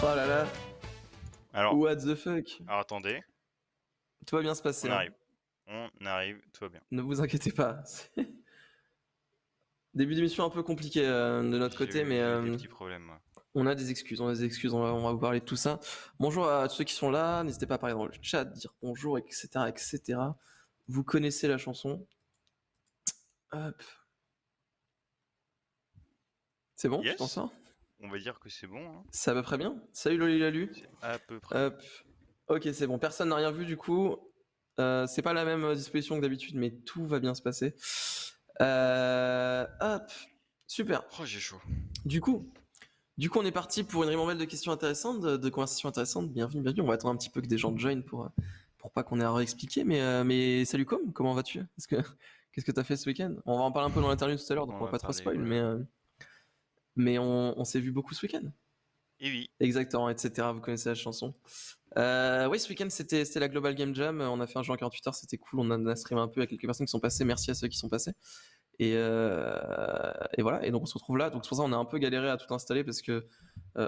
Oh là là, Alors, what the fuck. attendez, Tout va bien se passer, on hein. arrive. On arrive, tout va bien. Ne vous inquiétez pas. Début d'émission un peu compliqué de notre côté, mais J'ai eu des petits problèmes, moi. on a des excuses, on va vous parler de tout ça. Bonjour à tous ceux qui sont là, n'hésitez pas à parler dans le chat, dire bonjour, etc., etc. Vous connaissez la chanson. Hop. C'est bon, tu t'en Yes, sors? on va dire que c'est bon, hein. C'est à peu près bien. Salut Loli Lalu. C'est à peu près. Hop. Ok, c'est bon, personne n'a rien vu du coup. C'est pas la même disposition que d'habitude, mais tout va bien se passer. Hop. Super. Oh, j'ai chaud. Du coup, on est parti pour une ribambelle de questions intéressantes, de conversations intéressantes. Bienvenue. On va attendre un petit peu que des gens joignent pour pas qu'on ait à réexpliquer. Mais salut comment vas-tu? Qu'est-ce que t'as fait ce week-end? On va en parler un peu dans l'interview tout à l'heure, donc on va pas trop spoil, voilà. mais on s'est vu beaucoup ce week-end. Et oui. Exactement, etc. Vous connaissez la chanson. Oui, ce week-end c'était la Global Game Jam. On a fait un jeu en 48 heures, c'était cool. On a streamé un peu avec quelques personnes qui sont passées. Merci à ceux qui sont passés. Et voilà. Et donc on se retrouve là. Donc c'est pour ça qu'on a un peu galéré à tout installer parce que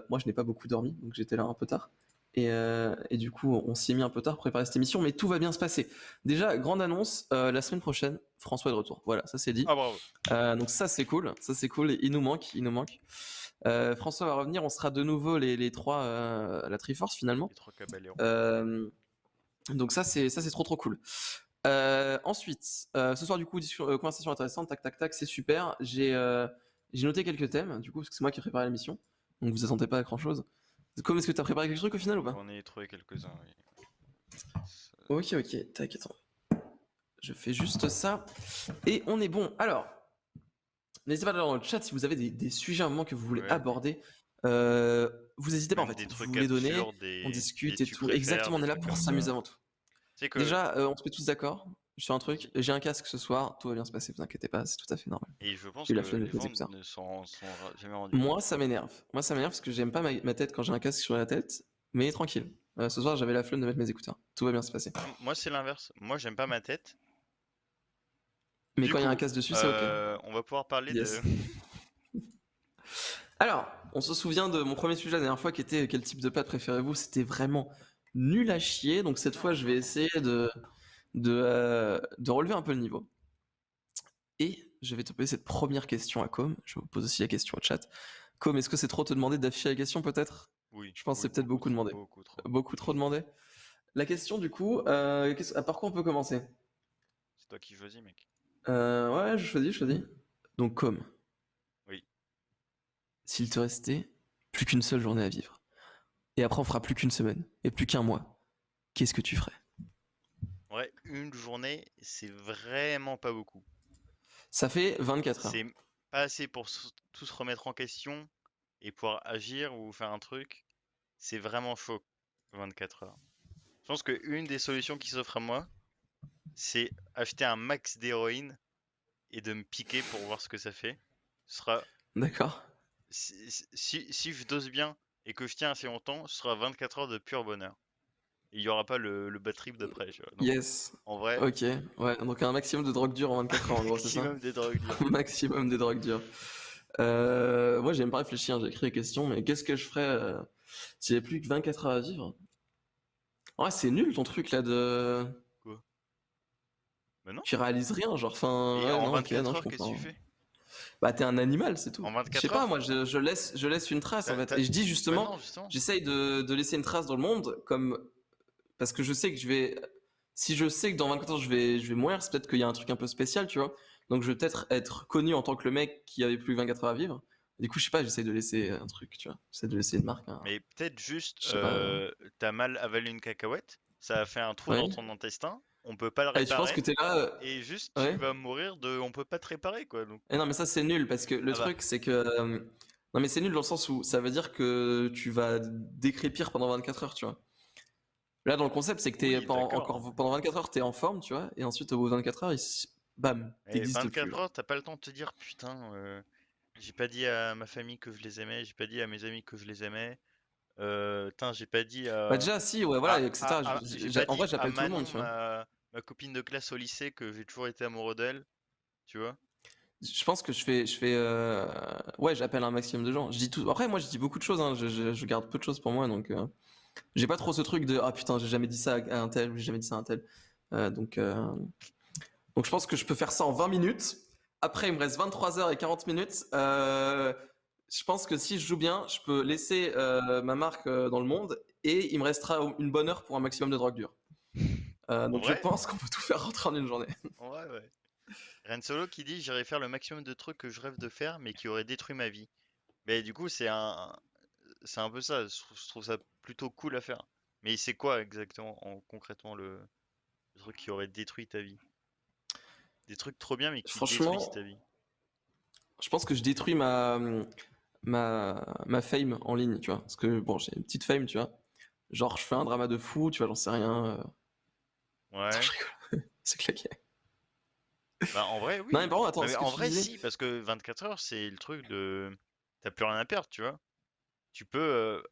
moi je n'ai pas beaucoup dormi, donc j'étais là un peu tard. Et du coup on s'y est mis un peu tard pour préparer cette émission, mais tout va bien se passer. Déjà, grande annonce, la semaine prochaine, François est de retour. Voilà, ça c'est dit. Ah bravo. Donc ça c'est cool. Il nous manque. François va revenir. On sera de nouveau les trois, la Triforce finalement. Les trois caballérons. Donc ça c'est trop cool. Ensuite, ce soir du coup conversation intéressante, tac, c'est super. J'ai noté quelques thèmes du coup parce que c'est moi qui ai préparé l'émission, donc vous attendez pas à grand chose. Comme est-ce que t'as préparé quelques trucs au final ou pas? J'en ai trouvé quelques-uns, oui. Ok, tac, attends. Je fais juste ça et on est bon. Alors, n'hésitez pas dans le chat si vous avez des sujets à un moment que vous voulez aborder. Vous n'hésitez pas en fait. Vous les donnez, on discute et tout. Exactement, on est là pour s'amuser avant tout. Que... Déjà, on se met tous d'accord sur un truc. J'ai un casque ce soir, tout va bien se passer, vous inquiétez pas, c'est tout à fait normal. Et je pense que les gens ne sont jamais rendus. Moi, ça m'énerve. Parce que j'aime pas ma tête quand j'ai un casque sur la tête, mais tranquille. Ce soir, j'avais la flemme de mettre mes écouteurs. Tout va bien se passer. Moi, c'est l'inverse. Moi, j'aime pas ma tête. Mais quand il y a un casque dessus, c'est ok. On va pouvoir parler de... Alors, on se souvient de mon premier sujet la dernière fois qui était quel type de pâte préférez-vous? C'était vraiment nul à chier, donc cette fois, je vais essayer de relever un peu le niveau. Et je vais te poser cette première question à Com. Je vous pose aussi la question au chat. Com, est-ce que c'est trop te demander d'afficher la question peut-être? Oui. Je pense que c'est peut-être beaucoup demandé. Beaucoup trop demandé. La question du coup, par quoi on peut commencer? C'est toi qui choisis, mec. Ouais, je choisis. Donc Com. Oui. S'il te restait plus qu'une seule journée à vivre, et après on fera plus qu'une semaine, et plus qu'un mois, qu'est-ce que tu ferais? Ouais, une journée, c'est vraiment pas beaucoup. Ça fait 24 heures. C'est pas assez pour tout se remettre en question et pouvoir agir ou faire un truc. C'est vraiment chaud, 24 heures. Je pense qu'une des solutions qui s'offre à moi, c'est acheter un max d'héroïne et de me piquer pour voir ce que ça fait. Ce sera... D'accord. Si je dose bien et que je tiens assez longtemps, ce sera 24 heures de pur bonheur. Il n'y aura pas le bad trip d'après. Yes. En vrai. Ok. Ouais. Donc un maximum de drogue dure en 24 heures en gros, c'est ça? Maximum des drogues dures. Un maximum de drogue dure. Moi, j'ai même pas réfléchi. J'ai écrit les questions, mais qu'est-ce que je ferais si j'avais plus que 24 heures à vivre? Ouais, c'est nul ton truc là de. Quoi? Bah non. Tu réalises rien, genre. Enfin. Et ouais, en non, 24 ok, heures, qu'est-ce que tu fais? Bah t'es un animal, c'est tout. En 24 Je sais pas, moi je laisse une trace en fait. Et je dis justement, bah non, justement. j'essaye de laisser une trace dans le monde, comme parce que je sais que si je sais que dans 24 heures je vais mourir, c'est peut-être qu'il y a un truc un peu spécial, tu vois. Donc je vais peut-être être connu en tant que le mec qui avait plus que 24 heures à vivre. Du coup, je sais pas, j'essaye de laisser un truc, tu vois. J'essaie de laisser une marque. Mais peut-être juste, t'as mal avalé une cacahuète, ça a fait un trou dans ton intestin, on peut pas le Et je pense réparer. que t'es là. Et juste, tu vas mourir on peut pas te réparer, quoi. Donc... Et non, mais ça c'est nul parce que le truc c'est que. Non, mais c'est nul dans le sens où ça veut dire que tu vas décrépir pendant 24 heures, tu vois. Là, dans le concept, c'est que t'es encore pendant 24 heures, t'es en forme, tu vois, et ensuite au bout de 24 heures, bam, t'existes plus. 24 heures, t'as pas le temps de te dire putain, j'ai pas dit à ma famille que je les aimais, j'ai pas dit à mes amis que je les aimais. J'ai pas dit à. Bah déjà, si, ouais, voilà, etc. En vrai, j'appelle tout le monde, tu vois. Ma copine de classe au lycée que j'ai toujours été amoureux d'elle, tu vois. Je pense que ouais, j'appelle un maximum de gens. Je dis tout. Après, moi, je dis beaucoup de choses. Hein. Je garde peu de choses pour moi, donc j'ai pas trop ce truc de ah putain, j'ai jamais dit ça à un tel, ou j'ai jamais dit ça à un tel. Donc je pense que je peux faire ça en 20 minutes. Après, il me reste 23 heures et 40 minutes. Je pense que si je joue bien, je peux laisser ma marque dans le monde et il me restera une bonne heure pour un maximum de drogue dure. En Donc je vrai, pense qu'on peut tout faire rentrer en une journée. ouais. Ren Solo qui dit j'irai faire le maximum de trucs que je rêve de faire, mais qui auraient détruit ma vie. Mais du coup, c'est un peu ça. Je trouve ça plutôt cool à faire. Mais c'est quoi exactement, concrètement, le truc qui aurait détruit ta vie? Des trucs trop bien, mais qui détruisent Franchement, ta vie. je pense que je détruis ma fame en ligne, tu vois. Parce que bon, j'ai une petite fame, tu vois. Genre, je fais un drama de fou, tu vois, j'en sais rien. Attends, je Ouais. rigole. C'est claqué. Bah, en vrai, Non, mais oui. par contre, attends, ce Mais que en tu vrai, disais. si, parce que 24 heures, c'est le truc de. T'as plus rien à perdre, tu vois. Tu peux.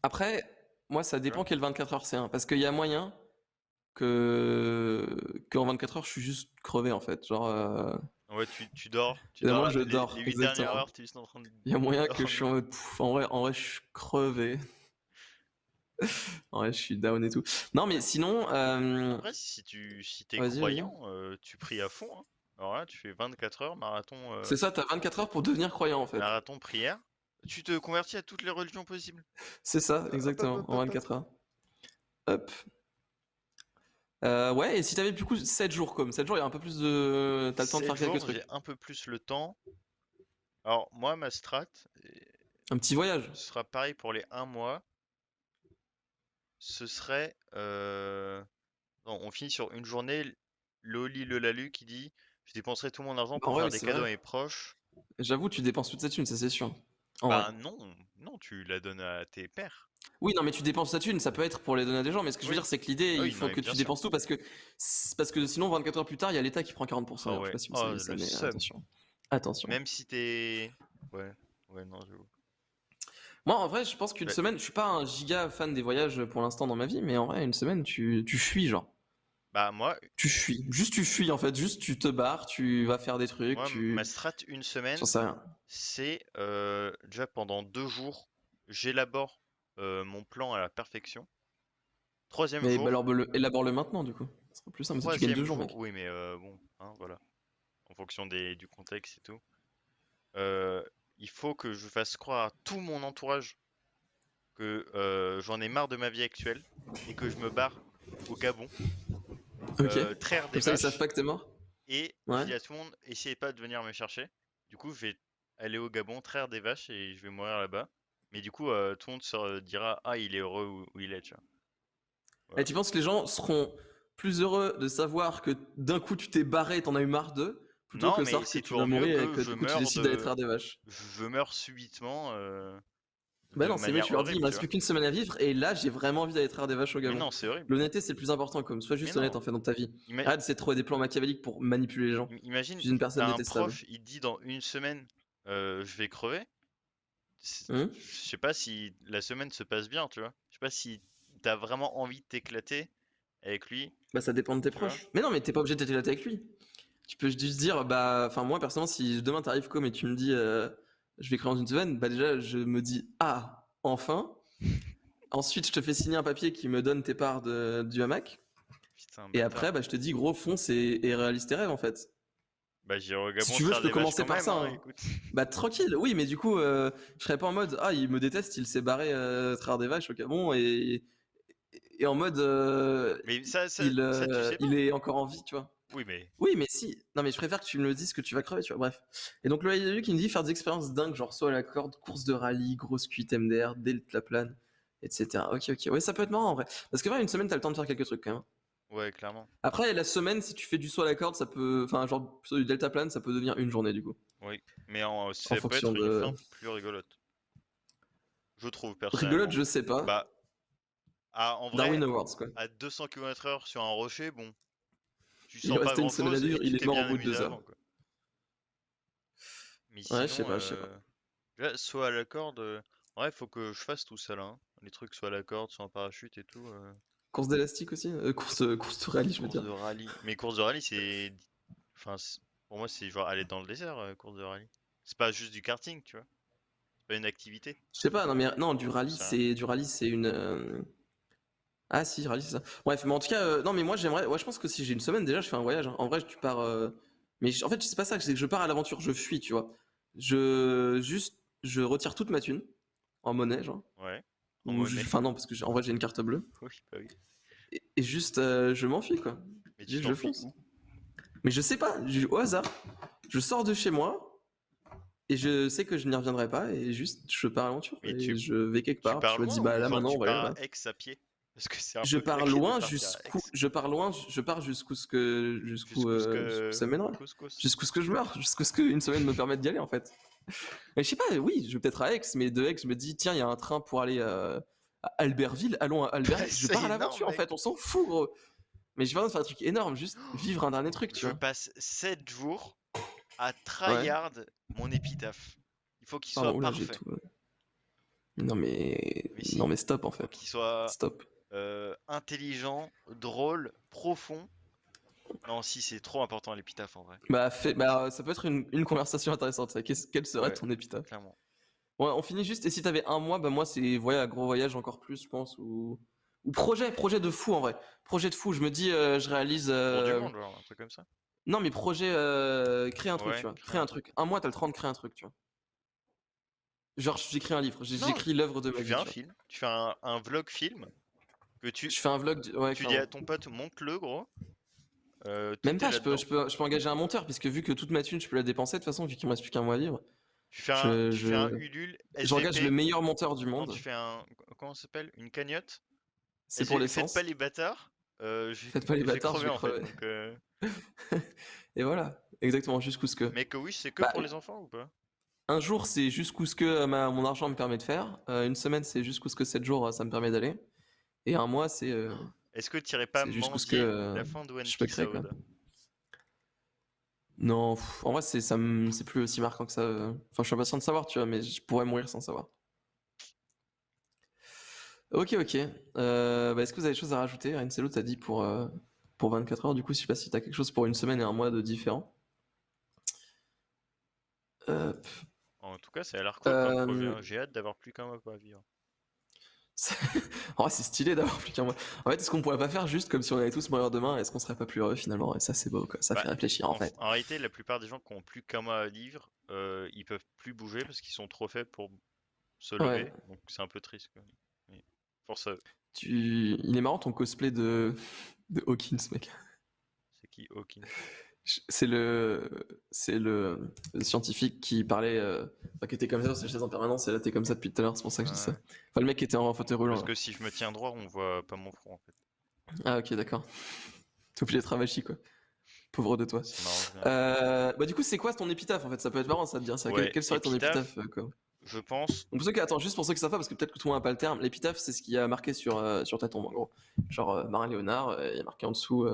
Après, moi, ça Tu dépend vois? quel 24 heures c'est, hein, parce qu'il y a moyen que qu'en 24 heures, je suis juste crevé, en fait. Genre, Ouais, tu dors. Tu dors évidemment, je les dors, 8 dernières exactement. heures, tu es juste en train de Il y a moyen que je suis dormir. en mode, en vrai, je suis crevé. En vrai, je suis down et tout. Non, mais Ouais. sinon, Après, si t'es vas-y. croyant, tu pries à fond, hein. Alors là, tu fais 24 heures, C'est ça, t'as 24 heures pour devenir croyant, en fait. marathon prière. Tu te convertis à toutes les religions possibles. C'est ça, Hop, hop, exactement, hop, en hop, hop. 24 heures. Hop. Ouais, et si t'avais du coup 7 jours comme 7 jours, il y a un peu plus de. T'as le temps de 7 faire quelques jours, trucs. j'ai un peu plus le temps. Alors, moi, ma strat, Un petit voyage. ce sera pareil pour les 1 mois. Ce serait. Non, on finit sur une journée. Loli le Lalu qui dit je dépenserai tout mon argent Bah, en pour vrai, faire oui, des c'est cadeaux vrai. à mes proches. J'avoue, tu dépenses toute cette thune, ça c'est sûr. En vrai. Bah non, non, tu la donnes à tes pères. Oui, non, mais tu dépenses ta thune, ça peut être pour les donner à des gens, mais ce que je veux Oui. dire, c'est que l'idée, Ah il oui, non, faut mais que bien tu sûr. dépenses tout parce que sinon, 24 heures plus tard, il y a l'État qui prend 40% Ah d'ailleurs. Je sais ouais. pas si vous Oh, saviez ça, le mais seum. attention. Attention. Même si t'es. Ouais. Ouais, non, j'avoue. Moi, en vrai, je pense qu'une Bah, semaine, je suis pas un giga fan des voyages pour l'instant dans ma vie, mais en vrai, une semaine, tu fuis, genre. moi, Tu fuis. Juste, tu fuis, en fait. Juste, tu te barres, tu vas faire des trucs, ma strat une J'en semaine, sais rien. c'est déjà pendant 2 jours, j'élabore mon plan à la perfection. Troisième Mais bah, jour, élabore-le maintenant, du coup. Ça sera plus simple. Tu gagnes 2 jours, jour, mec. oui, mais bon, hein, voilà, en fonction du contexte et tout. Euh, il faut que je fasse croire à tout mon entourage que j'en ai marre de ma vie actuelle et que je me barre au Gabon, Ok. traire des Comme ça, ils savent vaches pas que t'es mort. et je Ouais. dis à tout le monde, essayez pas de venir me chercher. Du coup, je vais aller au Gabon, traire des vaches et je vais mourir là-bas. Mais du coup, tout le monde se dira, ah, il est heureux où il est, tu vois. Et Voilà. tu penses que les gens seront plus heureux de savoir que d'un coup tu t'es barré et t'en as eu marre d'eux, plutôt Non, que mais savoir que c'est tu vas toujours mieux mourir et que que du coup tu décides d'aller traire des vaches? je meurs subitement Bah de non, c'est mieux, manière tu leur dis, il horrible, me tu reste vois. plus qu'une semaine à vivre et là j'ai vraiment envie d'aller traire des vaches au Mais Gabon. non, c'est horrible. L'honnêteté c'est le plus important, comme sois Mais juste honnête non. en fait dans ta vie. Ima- Arrête d'essayer de trouver des plans machiavéliques pour manipuler les gens. Imagine, Tu es une personne t'as un détestable. prof, il te dit dans une semaine, je vais crever. Hum. Je sais pas si la semaine se passe bien, tu vois. Je sais pas si t'as vraiment envie de t'éclater avec lui, Bah ça dépend de tes tu vois. proches. Mais non, mais t'es pas obligé de t'éclater avec lui. Tu peux juste dire, bah, enfin moi personnellement, si demain t'arrives comme et tu me dis, je vais créer dans une semaine, bah déjà je me dis, ah, enfin. Ensuite, je te fais signer un papier qui me donne tes parts du hamac. Putain, Et après, bâtard. bah, je te dis, gros, fonce et réalise tes rêves, en fait. Bah j'irai au Si Gabon tu veux, je traire peux des vaches commencer quand par même, ça, hein, hein. écoute. Bah, tranquille, oui, mais du coup, je serais pas en mode, ah, il me déteste, il s'est barré traire des vaches au Gabon et en mode, Mais ça tu sais il pas. est encore en vie, tu vois. Oui, mais Oui, mais si. Non, mais je préfère que tu me le dises que tu vas crever, tu vois. Bref. Et donc, le IW qui me dit faire des expériences dingues, genre soit à la corde, course de rallye, grosse cuite MDR, deltaplane, etc. Ok, ok. Ouais, ça peut être marrant en vrai. Parce que, ouais, une semaine, t'as le temps de faire quelques trucs quand même. ouais, clairement. Après, la semaine, si tu fais du saut à la corde, ça peut. Enfin, genre, sur du deltaplane, ça peut devenir une journée du coup. Oui. Mais En ça peut fonction être une de. fin plus rigolote. Je trouve Rigolote, personnellement. je sais pas. Bah, en Darwin vrai, Awards, quoi. à 200 km/h sur un rocher, bon, tu Il sens pas restait une grand semaine à chose et vivre, tu il est t'es mort au bien bout de amusé 2 heures. avant, quoi. Mais Ouais, je sais sinon, pas, je sais pas. déjà, soit à la corde, ouais, faut que je fasse tout ça là, hein. Les trucs soit à la corde, soit en parachute et tout. Course d'élastique aussi course de rallye, je veux Course dire. de rallye. Mais course de rallye, c'est. Enfin, Pour moi, c'est genre aller dans le désert, course de rallye. C'est pas juste du karting, tu vois. C'est pas une activité. Je sais pas, non mais non, C'est rien. du rallye, c'est une. Ah si, rallye, c'est ça. Bref, mais en tout cas, non mais moi j'aimerais. Ouais, je pense que si j'ai une semaine déjà, je fais un voyage, hein. En vrai, tu pars. Mais en fait, c'est pas ça, c'est que je pars à l'aventure, je fuis, tu vois. Je retire toute ma thune en monnaie, genre. Ouais. En monnaie. Enfin non, parce que en vrai j'ai une carte bleue. Oui, bah oui. Et juste, je m'enfuis quoi. Mais tu Juste, je t'enfuis fonce. où? Mais je sais pas, au hasard, je sors de chez moi et je sais que je n'y reviendrai pas et juste je pars à l'aventure Mais et je vais quelque tu part. Puis pars je me loin dis ou bah là genre maintenant tu on va aller pars à là-bas. Aix à pied? Parce que c'est un Je peu pars claqué de loin partir à Aix. je pars Jusqu'où ce jusqu'où que... ça mènera. Couscous. Jusqu'où ce que je meurs, jusqu'où ce qu'une semaine me permette d'y aller en fait. Mais je sais pas, oui, je vais peut-être à Aix, mais de Aix, je me dis tiens, il y a un train pour aller à Albertville, allons à Albertville. Je C'est pars à énorme, l'aventure en fait, mec. on s'en fout gros. Mais je vais faire un truc énorme, juste vivre un dernier truc, tu Je vois. passe 7 jours à Ouais. tryhard mon épitaphe. Il faut qu'il Pardon, soit oula, j'ai parfait. tout. Non mais Mais non si, mais stop en faut fait. qu'il soit Stop. intelligent, drôle, profond. Non, si, c'est trop important l'épitaphe en vrai. Bah, ça peut être une conversation intéressante, ça. Quel serait Ouais, ton épitaphe? clairement. Ouais, on finit juste. Et si t'avais un mois, bah moi c'est gros voyage encore plus, je pense. Ou projet de fou en vrai. Projet de fou. Je me dis, je réalise. Tour du monde, genre, un truc comme ça. Non, mais projet, créer un truc, tu Ouais, vois. créer Créer un un truc. truc. Un mois, t'as le temps de créer un truc, tu vois. Genre, j'écris un livre. Non, J'écris l'œuvre de ma tu fais vie, un tu vois. film. Tu fais un vlog film que Je fais un vlog, ouais, tu dis clairement. à ton pote, monte-le, gros. Même Tout est pas. là-dedans. Je peux engager un monteur, puisque vu que toute ma thune, je peux la dépenser de toute façon, vu qu'il me reste plus qu'un mois à vivre. Tu fais un Ulule J'engage le SVP. meilleur monteur du Non, tu monde. fais un, comment ça s'appelle? Une cagnotte. C'est pour Faites pas l'essence. les bâtards. Faites pas les Je vais bâtards, je crever vais en fait. crever. Donc, Et voilà, exactement, jusqu'où ce que. mais que oui, c'est que Bah, pour les enfants ou pas? un jour, c'est jusqu'où ce que mon argent me permet de faire. Une semaine, c'est jusqu'où ce que 7 jours, ça me permet d'aller. Et un mois, Est-ce que tu irais pas c'est jusqu'où ce que mendier la fin de One je peux Piece créer, à quoi. Oda? Non, en vrai, c'est plus aussi marquant que ça. Enfin, je suis impatient de savoir, tu vois, mais je pourrais mourir sans savoir. Ok, ok. Bah, est-ce que vous avez des choses à rajouter? Rincello t'as dit pour 24 heures, du coup, je sais pas si t'as quelque chose pour une semaine et un mois de différent. Euh, En tout cas, ça a l'air cool comme projet, euh, hein. J'ai hâte d'avoir plus qu'un mois pour vivre. c'est- En vrai, c'est stylé d'avoir plus qu'un mois. En fait, est-ce qu'on pourrait pas faire juste comme si on allait tous mourir demain? Est-ce qu'on serait pas plus heureux finalement? Et ça, c'est beau, quoi. Ça Bah, fait réfléchir, en fait. en réalité, la plupart des gens qui ont plus qu'un mois à vivre, ils peuvent plus bouger parce qu'ils sont trop faibles pour se Ouais. lever. Donc c'est un peu triste, quoi. Mais force à eux. Il est marrant ton cosplay de Hawkins, mec. C'est qui Hawkins? C'est le scientifique qui parlait, enfin, qui était comme ça sur sa chaise en permanence, et là t'es comme ça depuis tout à l'heure, c'est pour ça que je dis ça. Ouais. Enfin, le mec qui était en fauteuil roulant, Parce là. que si je me tiens droit, on voit pas mon front en fait. Ah, ok, d'accord. T'es obligé d'être avachi, quoi. Pauvre de toi. Ça m'arrange bien. Bah, du coup, c'est quoi ton épitaphe en fait? Ça peut être marrant, ça de dire ça. Ouais, Quel serait ton épitaphe, épitaphe, quoi? je pense. Donc, attends, juste pour ceux qui savent pas, parce que peut-être que tout le monde n'a pas le terme, l'épitaphe, c'est ce qui a marqué sur ta tombe, en gros. Genre, Marin Léonard, il y a marqué en dessous,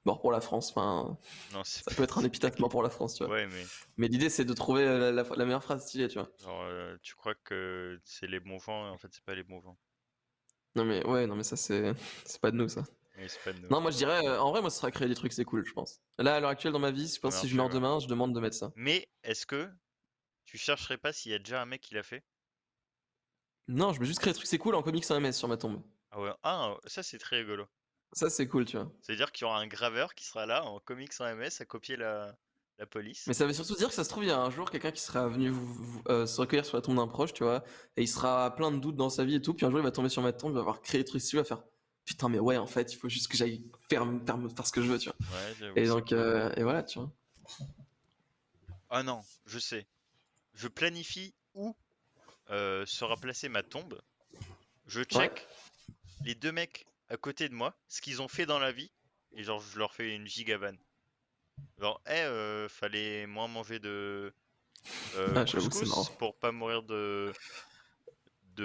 mort pour la France, enfin. Non, c'est Ça pas, peut être un c'est pas épitaphe mort pour la France, tu vois. Ouais, mais Mais l'idée, c'est de trouver la meilleure phrase stylée, tu vois. genre, tu crois que c'est les bons vents, et en fait, c'est pas les bons vents. Non, mais ouais, non, mais ça, c'est pas de nous, ça. Oui, c'est pas de nous. Non, moi, je dirais, en vrai, moi, ce serait créer des trucs, c'est cool, je pense. Là, à l'heure actuelle, dans ma vie, je pense que si je Marché, meurs ouais. demain, je demande de mettre ça. Mais est-ce que tu chercherais pas s'il y a déjà un mec qui l'a fait? Non, je veux juste créer des trucs, c'est cool en comics sans MS sur ma tombe. Ah ouais, ah, ça c'est très rigolo. Ça, c'est cool, tu vois. C'est-à-dire qu'il y aura un graveur qui sera là en comics sans MS à copier la police. Mais ça veut surtout dire que ça se trouve, il y a un jour quelqu'un qui sera venu se recueillir sur la tombe d'un proche, tu vois, et il sera plein de doutes dans sa vie et tout, puis un jour il va tomber sur ma tombe, il va avoir créé des trucs dessus, il va faire putain, mais ouais, en fait, il faut juste que j'aille faire ce que je veux, tu vois. Ouais, j'avoue, Et c'est donc, cool. et voilà, tu vois. Ah non, je sais. Je planifie où sera placée ma tombe. Je Ouais. check les deux mecs à côté de moi, ce qu'ils ont fait dans la vie, et genre je leur fais une gigavanne. Genre, fallait moins manger de Ah, j'avoue que c'est marrant. couscous pour pas mourir de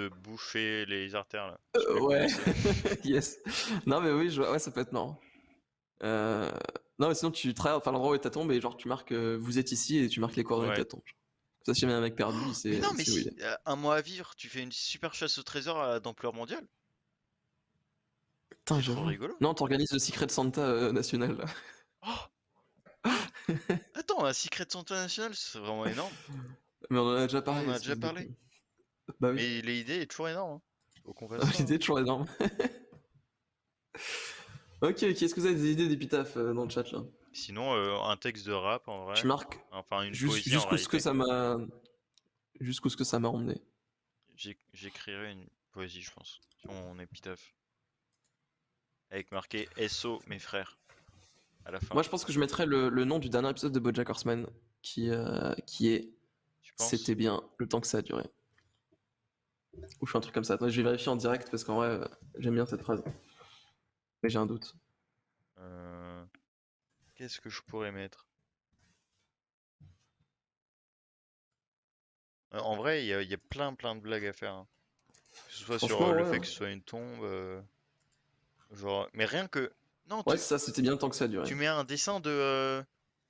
boucher les artères là. Je sais plus comment Ouais, c'est. yes. Non, mais oui, ouais, ça peut être marrant. Euh, Non, mais sinon, tu travailles enfin, l'endroit où est ta tombe et genre, tu marques vous êtes ici et tu marques les coordonnées de ta Ouais. tombe. Comme ça, si jamais il y a un mec perdu, Mais non, il mais sait où il si, est. un mois à vivre, tu fais une super chasse au trésor d'ampleur mondiale. Putain, C'est trop j'avoue. rigolo. Non, t'organises le Secret Santa national, là. Oh! Attends, un Secret International, c'est vraiment énorme. Mais on en a déjà On en parlé, a déjà espèce de parlé. con. Bah oui, Mais l'idée est toujours énorme, hein. Faut qu'on fasse ça, hein. l'idée est toujours énorme. Ok, est-ce que vous avez des idées d'épitaphe dans le chat là? Sinon, un texte de rap en Je vrai. marque Enfin, une poésie en jusqu'où ce que réalité. ça m'a emmené. J'écrirai une poésie, je pense, sur mon épitaphe. Avec marqué SO, mes frères, à la fin. Moi, je pense que je mettrais le nom du dernier épisode de BoJack Horseman qui est Tu penses? C'était bien le temps que ça a duré. Ou je fais un truc comme ça. Attends, je vais vérifier en direct parce qu'en vrai, j'aime bien cette phrase. Mais j'ai un doute. Euh, Qu'est-ce que je pourrais mettre? En vrai, il y a plein de blagues à faire, hein. Que ce soit sur Franchement, le ouais. fait que ce soit une tombe, genre. Mais rien que. Non, Ouais, c'est ça, c'était bien le temps que ça a duré. tu mets un dessin de.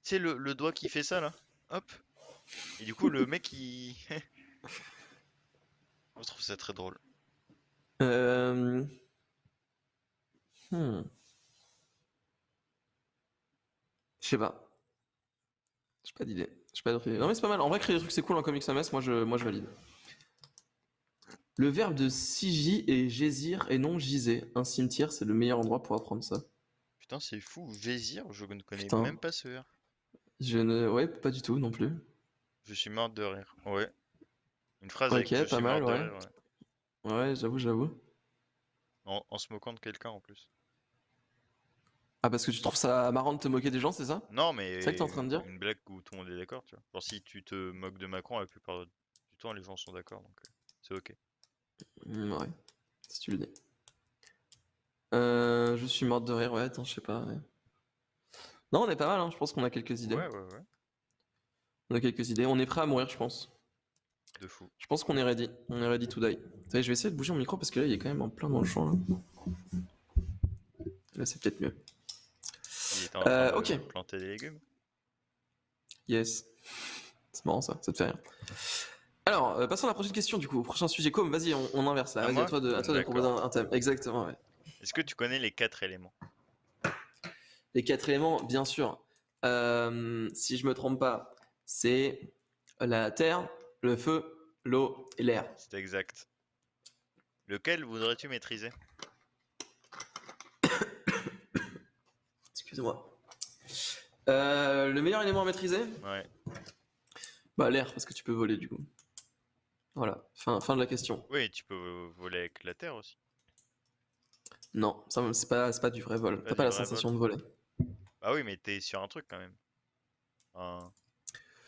Tu sais, le doigt qui fait ça là. Hop. Et du coup, le mec il. Je trouve ça très drôle. Euh... hmm. Je sais pas. J'ai pas d'idée. J'ai pas d'autre idée. Non mais c'est pas mal. En vrai, créer des trucs c'est cool en Comics MS. Moi je valide. Le verbe de Siji est gésir et non giser. Un cimetière, c'est le meilleur endroit pour apprendre ça. Putain, c'est fou. Vésir, je ne connais Putain. même pas ce verbe. Je ne. Ouais, pas du tout non plus. Je suis mort de rire. Ouais. Une phrase avec Ok, je pas suis mort mal, de ouais. rire, ouais. Ouais, j'avoue. En se moquant de quelqu'un en plus. Ah, parce que tu trouves ça marrant de te moquer des gens, c'est ça? Non, C'est ça que t'es mais en train de dire? une blague où tout le monde est d'accord, tu vois. Genre, si tu te moques de Macron, la plupart du temps, les gens sont d'accord, donc c'est ok. Ouais, si tu le dis. Je suis morte de rire, ouais, attends, je sais pas. Ouais. Non, on est pas mal, hein, je pense qu'on a quelques idées. Ouais. On a quelques idées. On est prêt à mourir, je pense. De fou. Je pense qu'on est ready. On est ready to die. Allez, je vais essayer de bouger mon micro parce que là, il est quand même en plein dans le champ. Là, c'est peut-être mieux. Il était en train de Ok. planter des légumes. Yes. C'est marrant ça te fait rien. Alors, passons à la prochaine question du coup. Au prochain sujet. Comme, vas-y, on inverse là. À Vas-y, à moi? toi de me proposer D'accord. un thème. Exactement, ouais. Est-ce que tu connais les 4 éléments? Les 4 éléments, bien sûr. Si je me trompe pas, c'est la terre, le feu, l'eau et l'air. C'est exact. Lequel voudrais-tu maîtriser? Excusez-moi. Le meilleur élément à maîtriser? Ouais. Bah l'air, parce que tu peux voler du coup. Voilà, fin de la question. Oui, tu peux voler avec la terre aussi. Non, ça c'est pas du vrai vol. Pas T'as pas du la vrai vol. sensation de voler. Bah oui, mais t'es sur un truc quand même. Hein.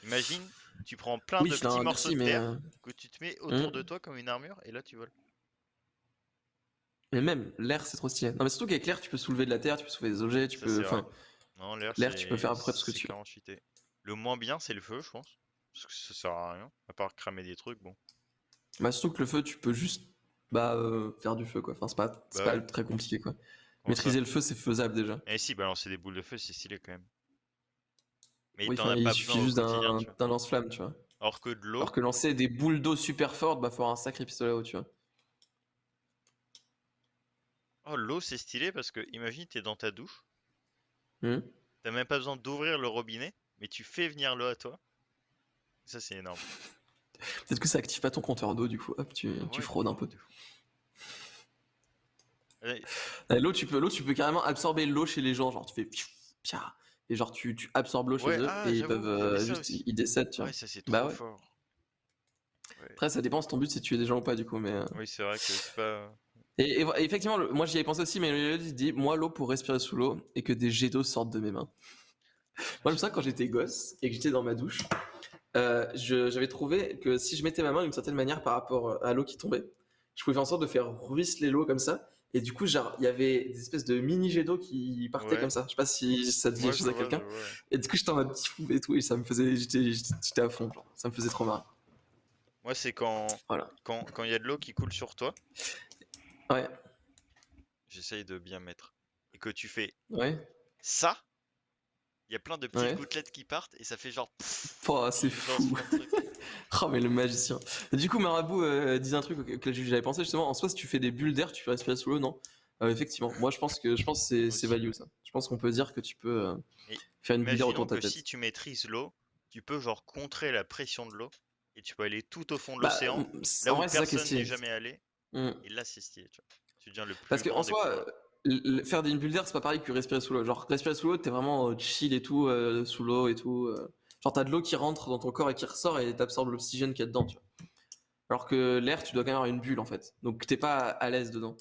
Imagine, tu prends plein de Oui, petits morceaux merci, de mais terre que tu te mets autour de toi comme une armure et là tu voles. mais même l'air, c'est trop stylé. Non, mais surtout qu'avec l'air, tu peux soulever de la terre, tu peux soulever des objets, tu Ça peux, c'est vrai. enfin, Non, l'air l'air, tu peux faire à peu près tout ce que c'est tu veux. clairement cheaté. Le moins bien c'est le feu, je pense. Parce que ça sert à rien. À part cramer des trucs, bon. Bah surtout que le feu, tu peux juste faire du feu quoi. Enfin, c'est Bah pas ouais. très compliqué quoi. Comment ça? Maîtriser le feu, c'est faisable déjà. Eh si, balancer des boules de feu, c'est stylé quand même. Mais Oui, t'en enfin, as il pas besoin suffit au juste quotidien, tu vois. d'un lance-flamme, tu vois. Alors que de Alors l'eau, que lancer des boules d'eau super fortes, bah faut avoir un sacré pistolet à eau, tu vois. oh l'eau c'est stylé parce que imagine t'es dans ta douche, Hmm. t'as même pas besoin d'ouvrir le robinet, mais tu fais venir l'eau à toi. Ça c'est énorme. Peut-être que ça active pas ton compteur d'eau, du coup, hop, Ah tu ouais, de fraudes un fou, peu. de fou. Ouais, L'eau, tu peux carrément absorber l'eau chez les gens, genre tu fais pia, et genre tu absorbes l'eau chez ouais, eux ah et ils peuvent j'avoue, il y avait ça juste aussi. ils décèdent, tu Ouais, vois. ça c'est Bah trop ouais. fort. Ouais. Après, ça dépend si ton but c'est de tuer des gens ou pas, du coup, mais. Oui, c'est vrai que c'est pas. Et effectivement, moi j'y avais pensé aussi, mais il dit moi l'eau pour respirer sous l'eau et que des jets d'eau sortent de mes mains. Ah, Moi, je me souviens j'avoue. quand j'étais gosse et que j'étais dans ma douche, j'avais trouvé que si je mettais ma main d'une certaine manière par rapport à l'eau qui tombait, je pouvais faire en sorte de faire ruisseler l'eau comme ça. Et du coup, genre, il y avait des espèces de mini jets d'eau qui partaient comme Ouais, ça. Je sais pas si ça dit moi quelque chose à je quelqu'un. vois, ouais. Et du coup, j'étais en mode petit fou et tout, et ça me faisait, j'étais à fond, genre. Ça me faisait trop marrer. Moi c'est quand Voilà. quand il y a de l'eau qui coule sur toi, Ouais, j'essaye de bien mettre. Et que tu fais ouais, ça, il y a plein de petites ouais. gouttelettes qui partent et ça fait genre pfff, Oh, c'est qui lance fou. plein de trucs. Oh, mais le magicien. Du coup, Marabout disait un truc que j'avais pensé justement. En soi, si tu fais des bulles d'air, tu peux respirer sous l'eau, non? Effectivement. Moi, je pense que Moi c'est aussi, value ouais. ça. Je pense qu'on peut dire que tu peux Et faire une bulle d'air Imaginons autour de que ta si tête. tu maîtrises l'eau, tu peux genre contrer la pression de l'eau et tu peux aller tout au fond de Bah, l'océan, là en où vrai, c'est ça qui est personne n'est stylé. jamais allé, Mm. et là c'est stylé, tu vois. Tu deviens le Parce plus que en grand des plus soi, grands. faire des bulles d'air, c'est pas pareil que respirer sous l'eau. Genre, respirer sous l'eau, t'es vraiment chill et tout, sous l'eau et tout. Genre, t'as de l'eau qui rentre dans ton corps et qui ressort et t'absorbes l'oxygène qu'il y a dedans, tu vois. Alors que l'air, tu dois quand même avoir une bulle en fait. Donc, t'es pas à l'aise dedans.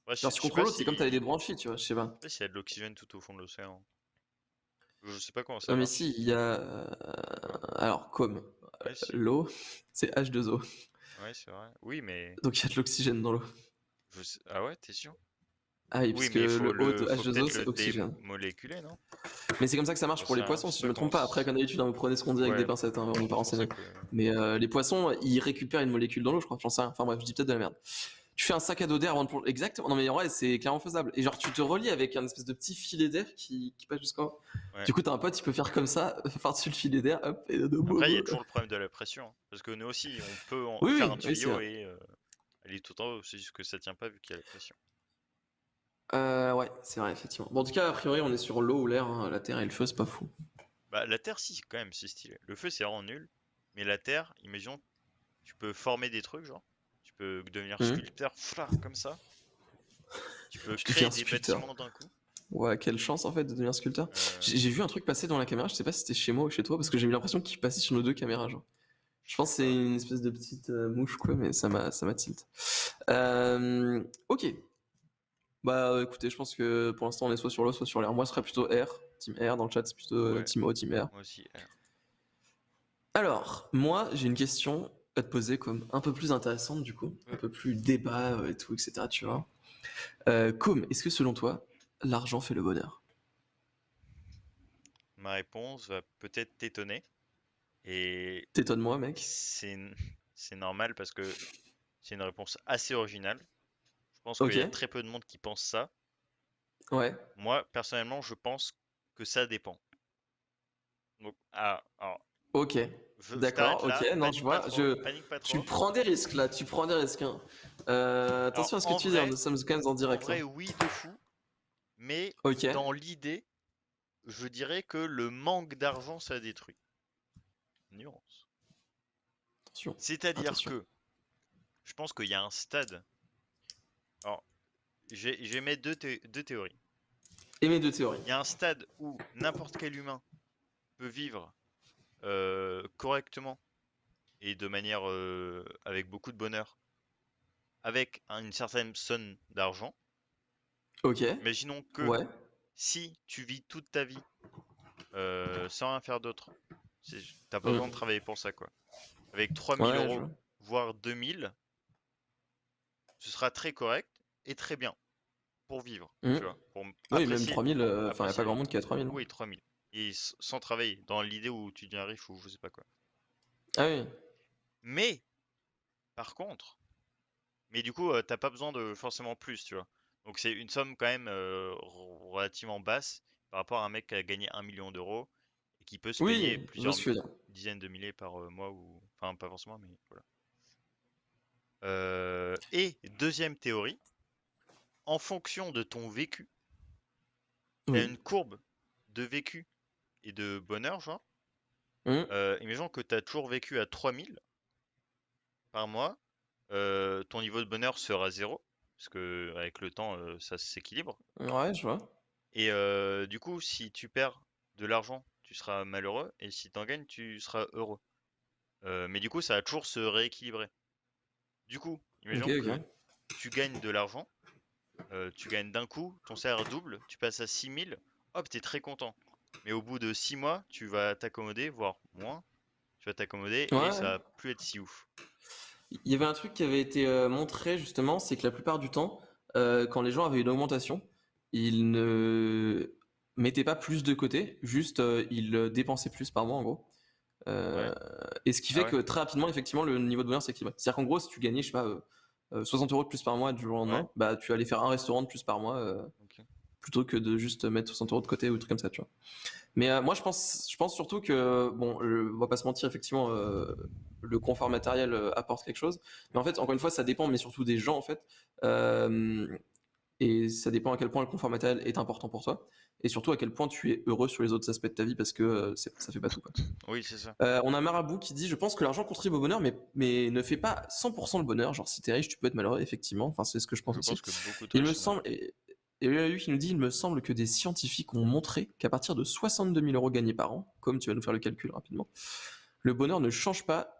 Ouais, Genre, je tu sais pas contrôles l'eau, c'est comme t'avais des si... branchies, tu vois, je sais pas. je sais pas s'il y a de l'oxygène tout au fond de l'océan. Je sais pas comment ça Non, mais marche. si, il y a. Quoi? Alors, comme Ouais, si. l'eau, c'est H2O. Ouais, c'est vrai. Oui, mais... Donc, il y a de l'oxygène dans l'eau. Ah ouais, t'es sûr? Ah oui, Oui, puisque mais le O de faut H2O, peut-être le c'est oxygène. démoléculer, non? Mais c'est comme ça que ça marche J'en pour sais les rien, poissons, je sais si je pas me trompe comment... pas. Après, comme d'habitude, hein, vous prenez ce qu'on dit avec des Ouais, pincettes, hein, on n'est pas c'est pour ça renseigné. que... Mais les poissons, ils récupèrent une molécule dans l'eau, je crois, j'en sais rien. Enfin bref, je dis peut-être de la merde. Tu fais un sac à dos d'air avant de plonger. Exactement, non mais en vrai, c'est clairement faisable. Et genre, tu te relis avec un espèce de petit filet d'air qui passe jusqu'en. Ouais. Du coup, t'as un pote, il peut faire comme ça, par-dessus le filet d'air, hop, et Après, il y a toujours le problème de la pression, hein. Parce que nous aussi, on peut Oui, faire un oui, oui, c'est tuyau vrai. et aller tout en haut. C'est juste que ça tient pas vu qu'il y a la pression. Ouais, c'est vrai, effectivement. Bon, en tout cas, a priori, on est sur l'eau ou l'air, hein. La terre et le feu, c'est pas fou. Bah, la Terre, si, quand même, c'est stylé. Le feu, c'est vraiment nul. Mais la Terre, imaginons, tu peux former des trucs, genre. Tu peux devenir Mhm. sculpteur, fla, comme ça. Tu peux Tu deviens créer des sculpteur. bâtiments d'un coup. Ouais, quelle chance en fait de devenir sculpteur. Euh, J'ai vu un truc passer dans la caméra, je sais pas si c'était chez moi ou chez toi, parce que j'ai eu l'impression qu'il passait sur nos deux caméras, genre. Je je sais pense que c'est pas. une espèce de petite mouche, quoi, mais ça m'a tilt. Ok. Bah écoutez, je pense que pour l'instant on est soit sur l'eau, soit sur l'air. Moi, ce serait plutôt R. Team R, dans le chat, c'est plutôt Ouais, Team O, Team R. moi aussi, R. Alors, moi, j'ai une question à te poser comme un peu plus intéressante, du coup, un Ouais. peu plus débat et tout, etc., tu vois. Comme, est-ce que selon toi, l'argent fait le bonheur? Ma réponse va peut-être t'étonner. Et T'étonnes-moi, mec. c'est c'est normal parce que c'est une réponse assez originale. Je pense qu'il Ok, y a très peu de monde qui pense ça. ouais. Moi, personnellement, je pense que ça dépend. Donc, alors, Ok, je t'arrête d'accord, ok, là, non, je vois, panique pas tu trop. prends des risques là, tu prends des risques, hein. Alors, Attention à ce que tu dis, hein, nous sommes quand même en en direct, hein. vrai, oui de fou, mais Ok, dans l'idée, je dirais que le manque d'argent, ça détruit. Nuance. attention, C'est-à-dire attention. que je pense qu'il y a un stade. Alors, j'émets deux théories. Et mes deux théories. Il y a un stade où n'importe quel humain peut vivre correctement et de manière avec beaucoup de bonheur, avec une certaine somme d'argent. Ok, Imaginons que ouais. si tu vis toute ta vie sans rien faire d'autre, t'as pas besoin de Hmm. travailler pour ça, quoi. Avec 3000 Ouais, je euros, vois. voire 2000, ce sera très correct et très bien pour vivre, Hmm. tu vois, pour Oui, même apprécier, 3000, enfin, y a apprécier pas la grand vie. monde qui a 3000, hein. Oui, 3000. Et sans travailler, dans l'idée où tu deviens riche ou je sais pas quoi. Ah oui, Mais, par contre, mais du coup, t'as pas besoin de forcément plus, tu vois. Donc c'est une somme quand même relativement basse par rapport à un mec qui a gagné 1 million d'euros et qui peut se payer oui, je vois plusieurs ce que tu veux dire. dizaines de milliers par mois ou... Enfin, pas forcément, mais voilà. Et deuxième théorie, en fonction de ton vécu, il y a Oui. une courbe de vécu et de bonheur, genre. Hmm. Imaginons que tu as toujours vécu à 3000 par mois, ton niveau de bonheur sera zéro, parce que avec le temps, ça s'équilibre. Ouais, je vois. Et du coup, si tu perds de l'argent, tu seras malheureux, et si tu en gagnes, tu seras heureux. Mais du coup, ça va toujours se rééquilibrer. Du coup, Ok, imaginons que ok. tu gagnes de l'argent, tu gagnes d'un coup, ton salaire double, tu passes à 6000, hop, t'es très content. Mais au bout de 6 mois, tu vas t'accommoder, voire moins, tu vas t'accommoder Ouais, et ouais. ça va plus être si ouf. Il y avait un truc qui avait été montré justement, c'est que la plupart du temps, quand les gens avaient une augmentation, ils ne mettaient pas plus de côté, juste ils dépensaient plus par mois en gros. Ouais. Euh, et ce qui Ah fait ouais? que très rapidement, effectivement, le niveau de bonheur s'équilibre. C'est-à-dire qu'en gros, si tu gagnais, je sais pas, 60 euros de plus par mois du jour au Ouais? lendemain, bah tu allais faire un restaurant de plus par mois Ok. plutôt que de juste mettre 60 euros de côté ou des trucs comme ça, tu vois. Mais moi, je pense surtout que, bon, on va pas se mentir, effectivement, le confort matériel apporte quelque chose. Mais en fait, encore une fois, ça dépend, mais surtout des gens, en fait. Euh, et ça dépend à quel point le confort matériel est important pour toi, et surtout à quel point tu es heureux sur les autres aspects de ta vie, parce que ça fait pas tout, quoi. Oui, c'est ça. On a Marabout qui dit: «Je pense que l'argent contribue au bonheur, mais ne fait pas 100% le bonheur. Genre, si t'es riche, tu peux être malheureux», effectivement. Enfin, c'est ce que je pense Je aussi. pense que beaucoup de Il riches me sont malheureux. semble, et lui qui nous dit: «Il me semble que des scientifiques ont montré qu'à partir de 62 000 euros gagnés par an, comme tu vas nous faire le calcul rapidement, le bonheur ne change pas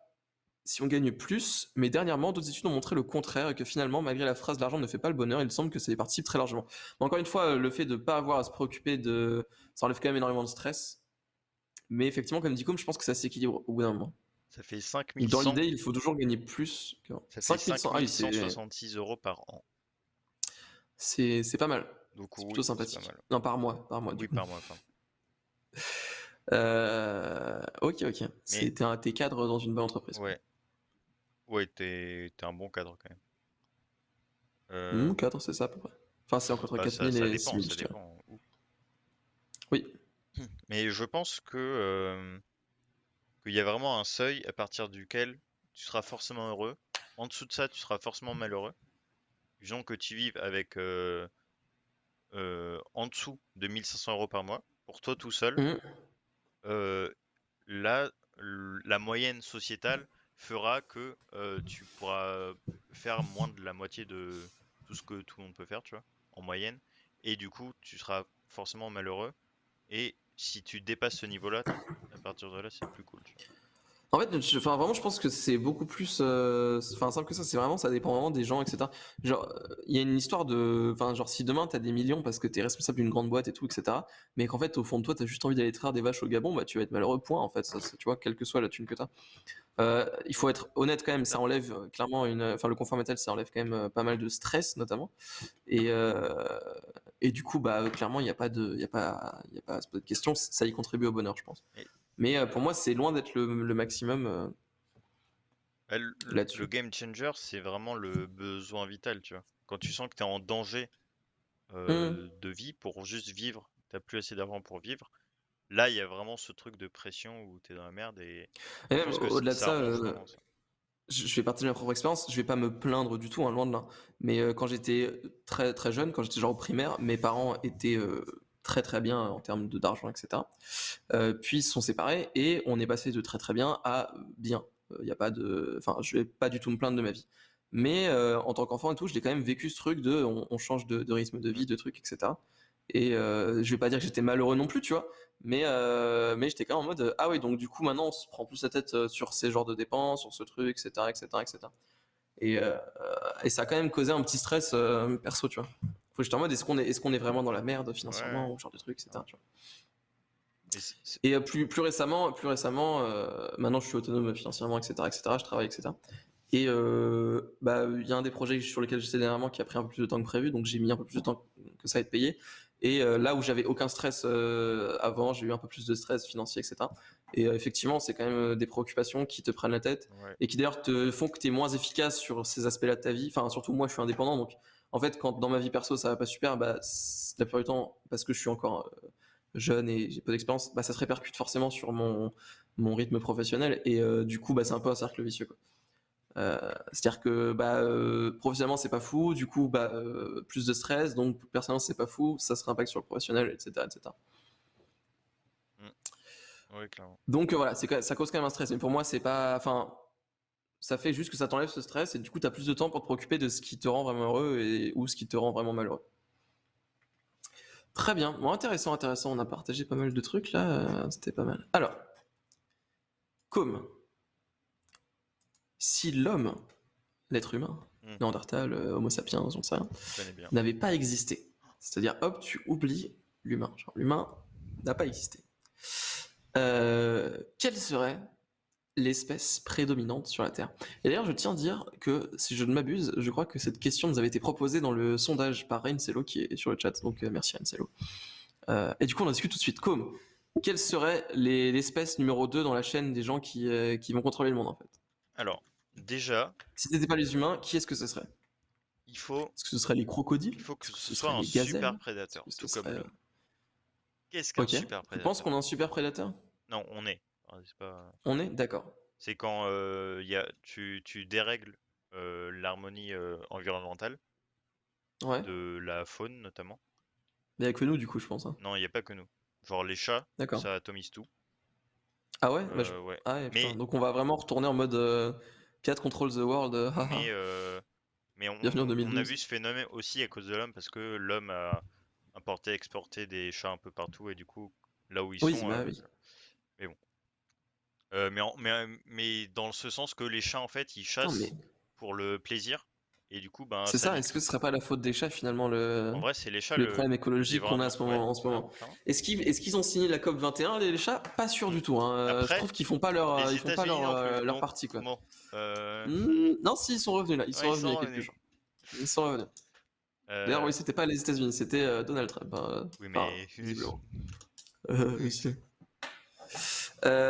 si on gagne plus, mais dernièrement, d'autres études ont montré le contraire et que finalement, malgré la phrase l'argent ne fait pas le bonheur, il semble que ça y participe très largement. Mais encore une fois, le fait de ne pas avoir à se préoccuper de. Ça enlève quand même énormément de stress. Mais effectivement, comme dit Combe, je pense que ça s'équilibre au bout d'un moment. Ça fait Dans 5100, l'idée, il faut toujours gagner plus que ça fait 5100. Ah oui, 5166 € par an. c'est pas mal. Donc C'est plutôt oui, c'est pas sympathique. mal. Non, par mois du Oui, coup. par mois, pardon. Ok, ok. Mais T'es cadre dans une bonne entreprise, quoi. ouais, ouais, t'es un bon cadre quand même. Euh, Cadre, c'est ça à peu près. Enfin, c'est entre Bah 4000 ça et 6 dépend, 000, ça je dirais. dépend. Oui. Mais je pense que qu'il y a vraiment un seuil à partir duquel tu seras forcément heureux. En dessous de ça, tu seras forcément malheureux. Disons que tu vives avec en dessous de 1500 € par mois pour toi tout seul. Mhm. euh, Là, la moyenne sociétale fera que tu pourras faire moins de la moitié de tout ce que tout le monde peut faire, tu vois, en moyenne. Et du coup, tu seras forcément malheureux. Et si tu dépasses ce niveau-là, à partir de là, c'est plus cool, tu vois. En fait, enfin, vraiment, je pense que c'est beaucoup plus enfin, simple que ça. C'est vraiment, ça dépend vraiment des gens, etc. Genre, il y a une histoire de. Enfin, genre, si demain t'as des millions parce que t'es responsable d'une grande boîte et tout, etc. Mais qu'en fait, au fond de toi, t'as juste envie d'aller traire des vaches au Gabon, bah tu vas être malheureux, point, en fait. Tu vois, quelle que soit la thune que t'as. Il faut être honnête quand même, ça Non. enlève clairement une. Enfin, le confort mental, ça enlève quand même pas mal de stress, notamment. Et, et du coup, bah, clairement, il n'y a pas de. Il y a pas à se poser de questions. Ça y contribue au bonheur, je pense. Et, Mais pour moi, c'est loin d'être le maximum le là-dessus. game changer, c'est vraiment le besoin vital, tu vois. Quand tu sens que tu es en danger Mmh. de vie pour juste vivre, t'as plus assez d'argent pour vivre. Là, il y a vraiment ce truc de pression où t'es dans la merde et Et je même pense que au-delà de ça ça, arrange vraiment ça. je vais partager ma propre expérience. Je vais pas me plaindre du tout, hein, loin de là. Mais quand j'étais très très jeune, quand j'étais genre au primaire, mes parents étaient très très bien en termes d'argent, etc. Puis ils se sont séparés et on est passé de très très bien à bien. Y a pas de, enfin, je vais pas du tout me plaindre de ma vie. Mais en tant qu'enfant et tout, je l'ai quand même vécu ce truc de, on change de rythme de Mm. vie, de trucs, etc. Et je vais pas dire que j'étais malheureux non plus, tu vois. Mais j'étais quand même en mode, ah oui, donc du coup maintenant on se prend plus la tête sur ces genres de dépenses, sur ce truc, etc., etc., etc. Et, euh, et ça a quand même causé un petit stress perso, tu vois. Faut que j'étais en mode, est-ce qu'on est vraiment dans la merde Ouais. financièrement, ou ce genre de trucs, etc. Tu vois. Mais Et plus récemment, maintenant je suis autonome financièrement, etc., etc., je travaille, etc. Et bah, il y a un des projets sur lesquels j'étais dernièrement qui a pris un peu plus de temps que prévu, donc j'ai mis un peu plus de temps que ça à être payé. Et là où j'avais aucun stress avant, j'ai eu un peu plus de stress financier, etc. Et effectivement, c'est quand même des préoccupations qui te prennent la tête ouais. et qui d'ailleurs te font que tu es moins efficace sur ces aspects-là de ta vie. Enfin, surtout moi, je suis indépendant, donc en fait, quand dans ma vie perso ça va pas super, bah, la plupart du temps, parce que je suis encore jeune et j'ai peu d'expérience, bah, ça se répercute forcément sur mon rythme professionnel. Et du coup, bah, c'est un peu un cercle vicieux, quoi. C'est-à-dire que bah, professionnellement c'est pas fou, du coup bah, plus de stress, donc personnellement c'est pas fou, ça se réimpacte sur le professionnel, etc. etc. Mm. Ouais, clairement. Donc voilà, ça cause quand même un stress, mais pour moi c'est pas. Enfin, ça fait juste que ça t'enlève ce stress et du coup t'as plus de temps pour te préoccuper de ce qui te rend vraiment heureux ou ce qui te rend vraiment malheureux. Très bien, bon, intéressant, intéressant, on a partagé pas mal de trucs là, c'était pas mal. Alors, comme si l'homme, l'être humain, Mhm. Néandertal, Homo sapiens, j'en sais rien, Je connais bien. n'avait pas existé. C'est-à-dire, hop, tu oublies l'humain. Genre, l'humain n'a pas existé. Quelle serait l'espèce prédominante sur la Terre? Et d'ailleurs, je tiens à dire que, si je ne m'abuse, je crois que cette question nous avait été proposée dans le sondage par Rainselo qui est sur le chat, donc merci Rainselo. Et du coup, on en discute tout de suite. Comme, quelle serait l'espèce numéro 2 dans la chaîne des gens qui vont contrôler le monde, en fait? Alors, déjà, Si ce n'était pas les humains, qui est-ce que ce serait? il faut, Est-ce que ce serait les crocodiles? il faut que Est-ce que ce ce soit serait un les gazelles? super Est-ce prédateur, que ce tout comme serait... l'homme. Qu'est-ce qu'un Ok. super Tu penses prédateur? qu'on a un super prédateur? Non, on est. C'est pas. On est? D'accord. C'est quand tu dérègles l'harmonie environnementale. Ouais. de la faune notamment. Mais avec nous, du coup, je pense. Hein. Non, il n'y a pas que nous. Genre les chats, D'accord. ça atomise tout. Ah ouais? Ouais. Ah ouais, putain. Mais, Donc on va vraiment retourner en mode 4 control the world. mais, Haha. euh, mais Bienvenue en on a vu 2012. ce phénomène aussi à cause de l'homme parce que l'homme a importé, exporté des chats un peu partout et du coup, là où ils Oui, sont. bah oui. Mais bon. Mais dans ce sens que les chats, en fait, ils Putain, mais chassent pour le plaisir et du coup, ben, c'est ça ça. Est-ce que détruit ce tout. serait pas la faute des chats finalement En vrai, c'est les chats tous les problèmes le écologiques qu'on a à ce ouais, moment, en ce moment? clairement. Est-ce qu'ils ont signé la COP 21 les chats? Pas sûr du tout. Hein. Je Après, trouve qu'ils font pas leur, les ils font pas États-Unis non plus. leur Donc, partie quoi. bon. Non, si ils sont revenus là. Ils sont Ouais, ils revenus il sont y a quelques revenus. jours. Ils sont revenus. D'ailleurs, Euh, oui, c'était pas les États-Unis, c'était Donald Trump. Hein. oui, Enfin, mais visiblement. Monsieur.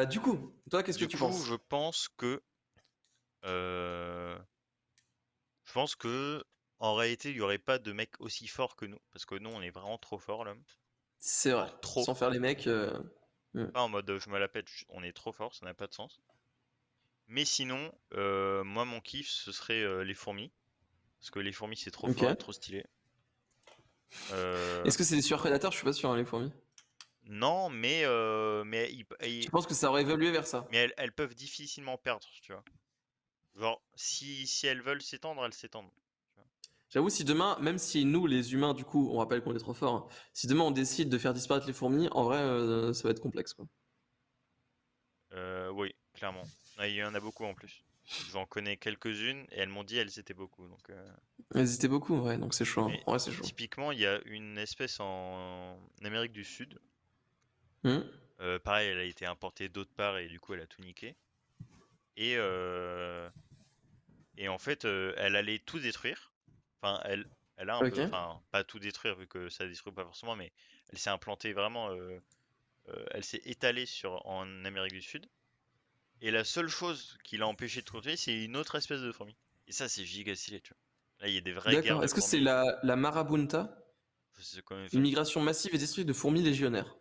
Du coup, toi, qu'est-ce que du tu coup, penses? euh, je pense que en réalité, il y aurait pas de mec aussi fort que nous, parce que nous, on est vraiment trop fort, l'homme. C'est vrai. Trop. Sans faire les mecs. Hmm. Pas en mode je me la pète, on est trop fort, ça n'a pas de sens. Mais sinon, moi, mon kiff, ce serait les fourmis. Parce que les fourmis, c'est trop Ok. fort et trop stylé. Euh, Est-ce que c'est des super prédateurs? Je suis pas sûr, hein, les fourmis. non, mais, Je pense que ça aurait évolué vers ça. mais elles peuvent difficilement perdre, tu vois. Genre, si elles veulent s'étendre, elles s'étendent. Tu vois. J'avoue, si demain, même si nous, les humains, du coup, on rappelle qu'on est trop forts, hein, si demain on décide de faire disparaître les fourmis, en vrai, ça va être complexe, quoi. Oui, clairement. Ah, il y en a beaucoup en plus. J'en connais quelques-unes et elles m'ont dit elles étaient beaucoup. Donc, Elles étaient beaucoup, ouais, donc c'est chaud. Hein. mais Ouais, c'est chaud. typiquement, il y a une espèce en Amérique du Sud. Hmm. Pareil, elle a été importée d'autre part et du coup, elle a tout niqué. Et, euh, et en fait, elle allait tout détruire. Enfin, elle a un peu, Ok. enfin, pas tout détruire vu que ça détruit pas forcément, mais elle s'est implantée vraiment, elle s'est étalée en Amérique du Sud. Et la seule chose qui l'a empêché de continuer, c'est une autre espèce de fourmi. Et ça, c'est giga stylé, tu vois. Là, il y a des vraies guerres D'accord. de Est-ce que c'est fourmis. la marabunta? Je sais quand même, Une migration massive et destructrice de fourmis légionnaires.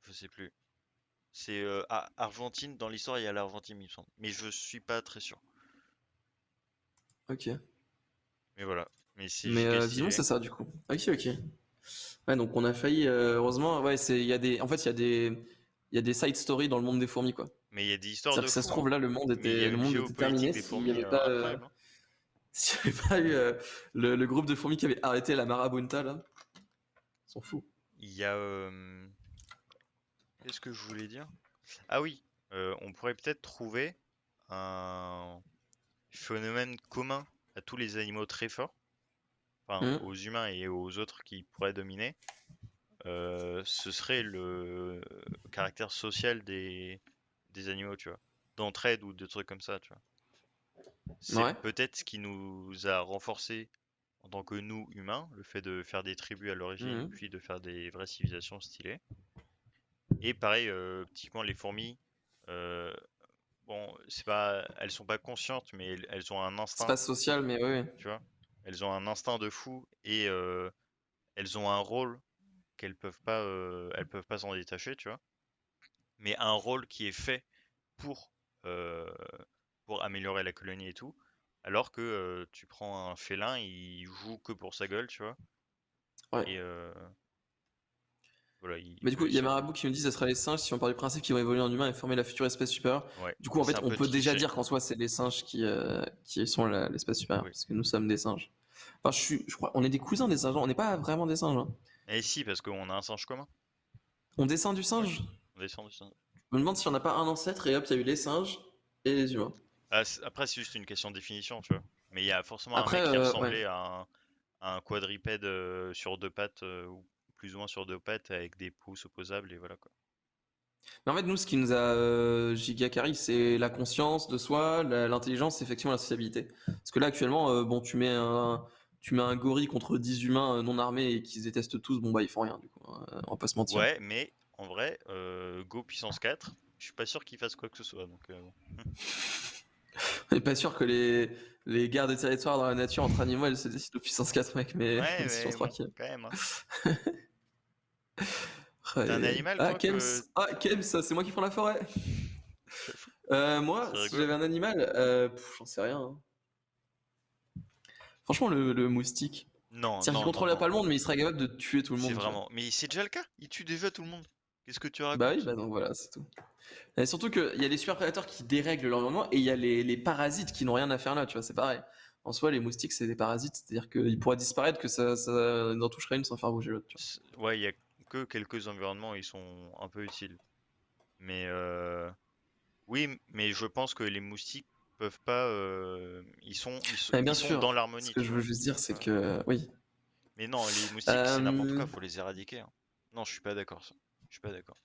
je sais plus. C'est Argentine, dans l'histoire, il y a l'Argentine, il me semble. Mais je suis pas très sûr. Ok. Mais voilà. Mais c'est Mais giga visiblement, stylé. c'est ça, du coup. Ok, ok. Ouais, donc on a failli, heureusement, ouais, il y a des, en fait, il y a des side stories dans le monde des fourmis, quoi. Mais il y a des histoires C'est-à-dire de que ça se fou, trouve hein. là, Mais il y a le une monde était terminé géopolitique des s'il n'y fourmis avait pas, incroyable, hein. s'il y avait pas eu le groupe de fourmis qui avait arrêté la marabunta là. Ils sont fous. Il y a... qu'est-ce que je voulais dire? Ah oui, on pourrait peut-être trouver un phénomène commun à tous les animaux très forts, enfin Hmm. aux humains et aux autres qui pourraient dominer. Ce serait le caractère social des animaux, tu vois. D'entraide ou de trucs comme ça, tu vois. C'est Ouais. peut-être ce qui nous a renforcés en tant que nous, humains, le fait de faire des tribus à l'origine, Hmm. puis de faire des vraies civilisations stylées. Et pareil, typiquement les fourmis, euh, bon, c'est pas, elles sont pas conscientes, mais elles ont un C'est instinct, pas social, mais oui. Oui. tu vois. Elles ont un instinct de fou et elles ont un rôle elles peuvent pas s'en détacher, tu vois. Mais un rôle qui est fait pour, euh, pour améliorer la colonie et tout. Alors que tu prends un félin, il joue que pour sa gueule, tu vois. Ouais. Et voilà, Mais du coup, lui, il il y a s'en fout. Marabout qui nous dit que ce sera les singes si on part du principe qu'ils vont évoluer en humains et former la future espèce supérieure. Ouais, Du coup, mais en c'est fait, un on peu peut déjà triché. dire qu'en soi, c'est les singes qui sont l'espèce supérieure, Oui. puisque nous sommes des singes. Enfin, je crois, on est des cousins des singes, hein. On n'est pas vraiment des singes. Hein. Et si, parce qu'on a un singe commun. On descend du Ouais, singe? on descend du singe. Je me demande si on n'a pas un ancêtre et hop, il y a eu les singes et les humains. Ah, après, c'est juste une question de définition, tu vois. Mais il y a forcément un Après, mec qui ouais. ressemblait à un quadripède sur deux pattes, ou plus ou moins sur deux pattes, avec des pouces opposables, et voilà quoi. Mais en fait, nous, ce qui nous a giga carry, c'est la conscience de soi, l'intelligence, effectivement, la sociabilité. Parce que là, actuellement, bon, tu mets un gorille contre 10 humains non armés et qui se détestent tous, bon, bah, ils font rien, du coup. Hein, on va pas se mentir. Ouais, mais en vrai, Go puissance 4, je suis pas sûr qu'il fasse quoi que ce soit, donc bon. On n'est pas sûr que les guerres de territoire dans la nature entre animaux, elles se décident de puissance 4, mec, mais Ouais, si on mais se bon, tranquille. quand même, hein. T'es un Ouais. animal, Ah, toi, que... Kems, c'est moi qui prends la forêt. Moi, C'est si rigolo. j'avais un animal, j'en sais rien. Hein. Franchement, le moustique. Non, C'est-à-dire qu'il non, non, contrôlerait pas non. le monde, mais il serait capable de tuer tout le C'est monde, tu vois. vraiment. Mais c'est déjà le cas. Il tue déjà tout le monde. Qu'est-ce que tu Bah oui, racontes? bah donc voilà, c'est tout. Et surtout qu'il y a les super prédateurs qui dérèglent l'environnement et il y a les parasites qui n'ont rien à faire là, tu vois, c'est pareil. En soi, les moustiques, c'est des parasites, c'est-à-dire qu'ils pourraient disparaître, que ça en toucherait une sans faire bouger l'autre, tu vois. Ouais, il y a que quelques environnements où ils sont un peu utiles. Mais oui, mais je pense que les moustiques peuvent pas. Mais bien Ils sont dans sûr, ce l'harmonie, que tu je veux vois. juste Ils dire, peuvent c'est pas. que, oui. Mais non, les moustiques, c'est n'importe Euh... quoi. Faut les éradiquer, hein. Non, je suis pas d'accord. Ça. Je suis pas d'accord.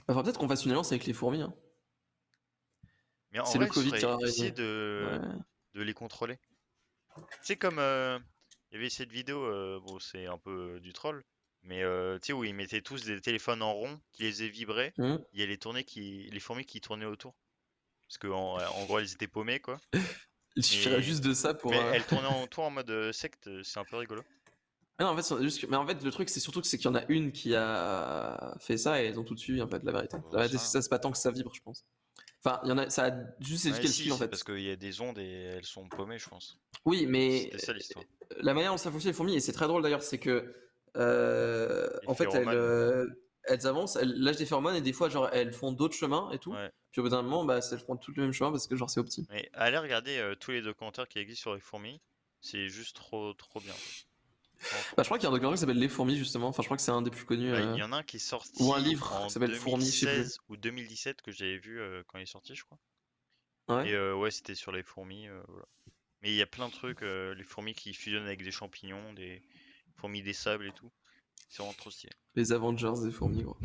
Enfin, peut-être qu'on fasse une alliance avec les fourmis, hein. Mais en C'est le vrai, ce Covid qui serait aura essayer régné. Ouais. de les contrôler. C'est comme il y avait cette vidéo, bon c'est un peu du troll, mais tu sais où ils mettaient tous des téléphones en rond qui les faisaient vibrer, Hum. il y a les fourmis qui tournaient autour. Parce que en gros elles étaient paumées quoi. Il suffirait Mais juste de ça pour. mais elles tournaient autour en mode secte, c'est un peu rigolo. Ah non, en fait, mais en fait, le truc, c'est surtout que c'est qu'il y en a une qui a fait ça et elles ont tout suivi, en fait, la vérité. Bon, La j'en vérité, sais c'est rien. ça, c'est pas tant que ça vibre, je pense. Enfin, il y en a, ça a juste Ouais éduqué le si, fil, en c'est parce fait. qu'il y a des ondes et elles sont paumées je pense. Oui, mais C'était ça l'histoire. la manière dont ça fonctionne les fourmis, et c'est très drôle d'ailleurs, c'est que Les en fait phéromones, elles avancent, elles lâchent des phéromones et des fois genre elles font d'autres chemins et tout. ouais. Puis au bout d'un moment, bah elles font tout le même chemin parce que genre c'est opti. Mais allez regarder tous les documentaires qui existent sur les fourmis, c'est juste trop bien. Vraiment trop Bah je bien. crois qu'il y a un documentaire qui s'appelle Les fourmis justement. Enfin je crois que c'est un des plus connus Bah, il y en a un qui est ou un sorti livre en qui s'appelle Fourmis, je sais plus. 2016 ou 2017 que j'avais vu quand il est sorti, je crois. Ouais. Et ouais, c'était sur les fourmis. Voilà. Mais il y a plein de trucs, les fourmis qui fusionnent avec des champignons, des fourmis des sables et tout. C'est vraiment trop stylé. Les Avengers des fourmis, gros.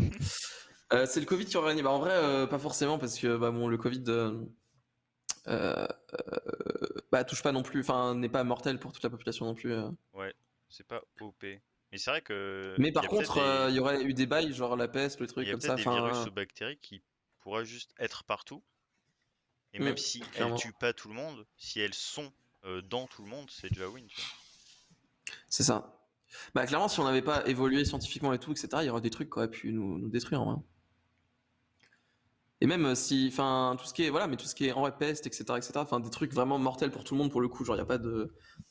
C'est le Covid qui aurait gagné. Bah en vrai, pas forcément parce que bah bon le Covid euh, bah touche pas non plus, enfin n'est pas mortel pour toute la population non plus. Ouais, c'est pas OP. Mais c'est vrai que Mais par contre, il y aurait eu des bails, genre la peste, le il truc y a comme peut-être ça. des virus Enfin, ou bactéries qui pourraient juste être partout. Et même si elles clairement. tuent pas tout le monde, si elles sont dans tout le monde, c'est déjà win, tu vois. C'est ça. Bah clairement, si on n'avait pas évolué scientifiquement et tout, etc., il y aurait des trucs qui auraient pu nous détruire en vrai. Et même si, enfin, tout ce qui est, voilà, mais tout ce qui est en vrai peste, etc., enfin, des trucs vraiment mortels pour tout le monde pour le coup, genre, il n'y a pas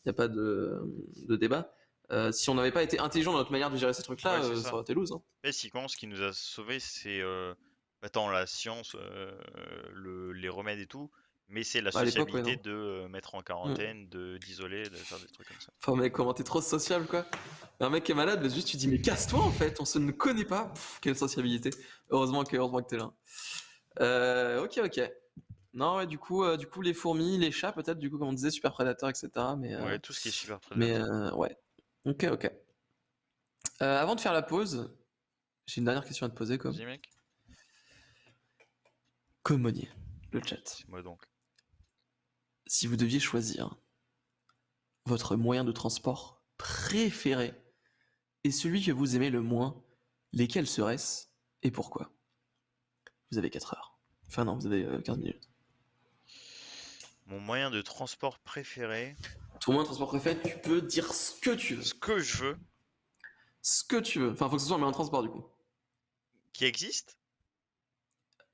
y a pas de débat. Si on n'avait pas été intelligent dans notre manière de gérer ces Ouais, trucs-là, c'est ça ça. aurait été loose, hein. Basiquement, ce qui nous a sauvés, c'est attends, la science, les remèdes et tout, mais c'est la À l'époque, ouais, sociabilité non. de mettre en Mm. quarantaine, de d'isoler, de faire des trucs comme ça. Enfin, mec, comment t'es trop sociable, quoi. Un mec qui est malade, bah, juste tu dis, mais casse-toi en fait, on se ne connaît pas. Pff, quelle sociabilité. Heureusement que t'es là. Ok, ok. Non, ouais, du coup, les fourmis, les chats, peut-être, du coup, comme on disait, super prédateurs, etc. Ouais, tout ce qui est super Mais prédateur. ouais. Ok, ok. Avant de faire la pause, j'ai une dernière question à te poser, comme. Vas-y, mec. Comme Monnier, le chat. C'est moi donc. Si vous deviez choisir votre moyen de transport préféré et celui que vous aimez le moins, lesquels seraient-ce et pourquoi? Vous avez 4 heures. Enfin non, vous avez 15 minutes. Mon moyen de transport préféré, Ton moyen de transport préféré, tu peux dire ce que tu veux. ce que je veux, Ce que tu veux. Enfin, faut que ce soit un moyen de transport, du coup. qui existe.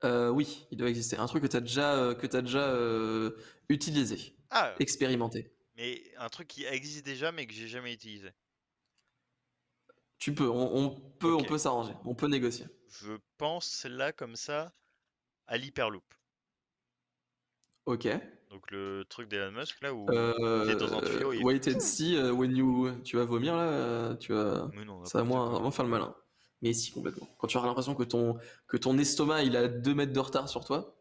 Oui, il doit exister. Un truc que t'as déjà utilisé, Ah, expérimenté. mais un truc qui existe déjà mais que j'ai jamais utilisé. Tu peux, Ok. on peut s'arranger, on peut négocier. Je pense là comme ça à l'Hyperloop. Ok. Donc le truc d'Elon Musk là où t'es dans un tuyau et Wait and see, when you, tu vas vomir là, mais non, ça va n'importe quoi. moins faire le malin. Mais si, complètement. Quand tu auras l'impression que ton estomac il a 2 mètres de retard sur toi,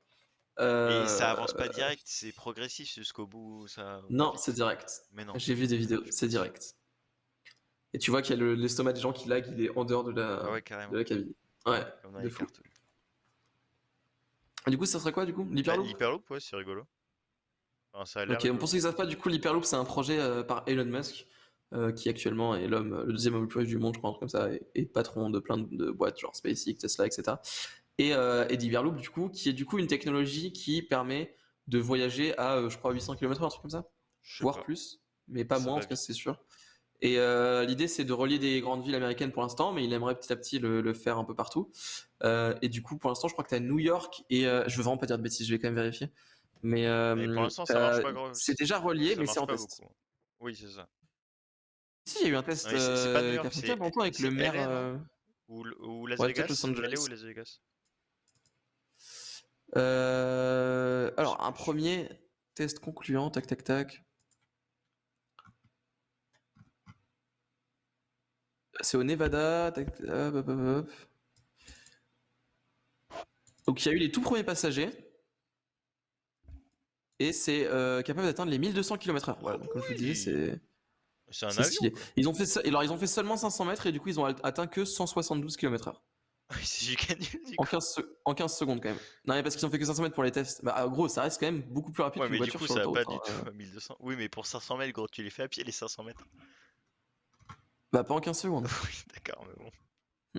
Et euh, ça avance pas direct, c'est progressif jusqu'au bout, ça va non, c'est vite. direct. Mais non, J'ai vu des vidéos, je suis c'est pas sûr. direct. Et tu vois qu'il y a l'estomac des gens qui lag, il est en dehors Ah ouais, de carrément. la cabine. Ouais, Comme dans de les fou. cartoons. Et du coup, ça serait quoi du coup? Bah, L'Hyperloop? l'Hyperloop, ouais, c'est rigolo. Enfin, ça a l'air Ok, pour rigolo. ceux qui ne savent pas, du coup, l'Hyperloop, c'est un projet par Elon Musk, qui actuellement est l'homme, le deuxième homme le plus riche du monde, je crois, un truc comme ça, et patron de plein de boîtes, genre SpaceX, Tesla, etc. Et d'Hyperloop, du coup, qui est du coup une technologie qui permet de voyager à, je crois, 800 km/h, un truc comme ça, Je sais voire pas. plus, mais pas Ça moins, en va tout cas, vite. c'est sûr. Et l'idée, c'est de relier des grandes villes américaines pour l'instant, mais il aimerait petit à petit le faire un peu partout. Et du coup, pour l'instant, je crois que tu as New York et je veux vraiment pas dire de bêtises, je vais quand même vérifier. Mais Mais pour l'instant, ça marche pas c'est gros. déjà relié, Ça mais c'est marche en pas test. beaucoup. Oui, c'est ça. Si, il y a eu un Non, test mais c'est pas New qui York, a fait il y a pas longtemps avec le c'est maire. LA, non? Ou Las Ouais, peut-être Los Vegas? LA ou Angeles. Las Vegas? Alors, un premier test concluant, tac tac tac. C'est au Nevada. Tac, hop, hop, hop, hop. Donc, il y a eu les tout premiers passagers. Et c'est capable d'atteindre les 1200 km/h. Voilà, donc, comme je vous disais, Oui. C'est un c'est avion, stylé. quoi. Ils ont fait alors, ils ont fait seulement 500 mètres et du coup, ils ont atteint que 172 km/h. C'est giga nul, du En coup. 15 secondes, quand même. Non, mais parce qu'ils ont fait que 500 mètres pour les tests. Bah, gros, ça reste quand même beaucoup plus rapide Ouais, qu'une mais du voiture coup, sur ça va l'autoroute. pas du tout à 1200. Oui, mais pour 500 mètres, gros, tu les fais à pied, les 500 mètres. Bah, pas en 15 secondes. Oui, d'accord, mais bon.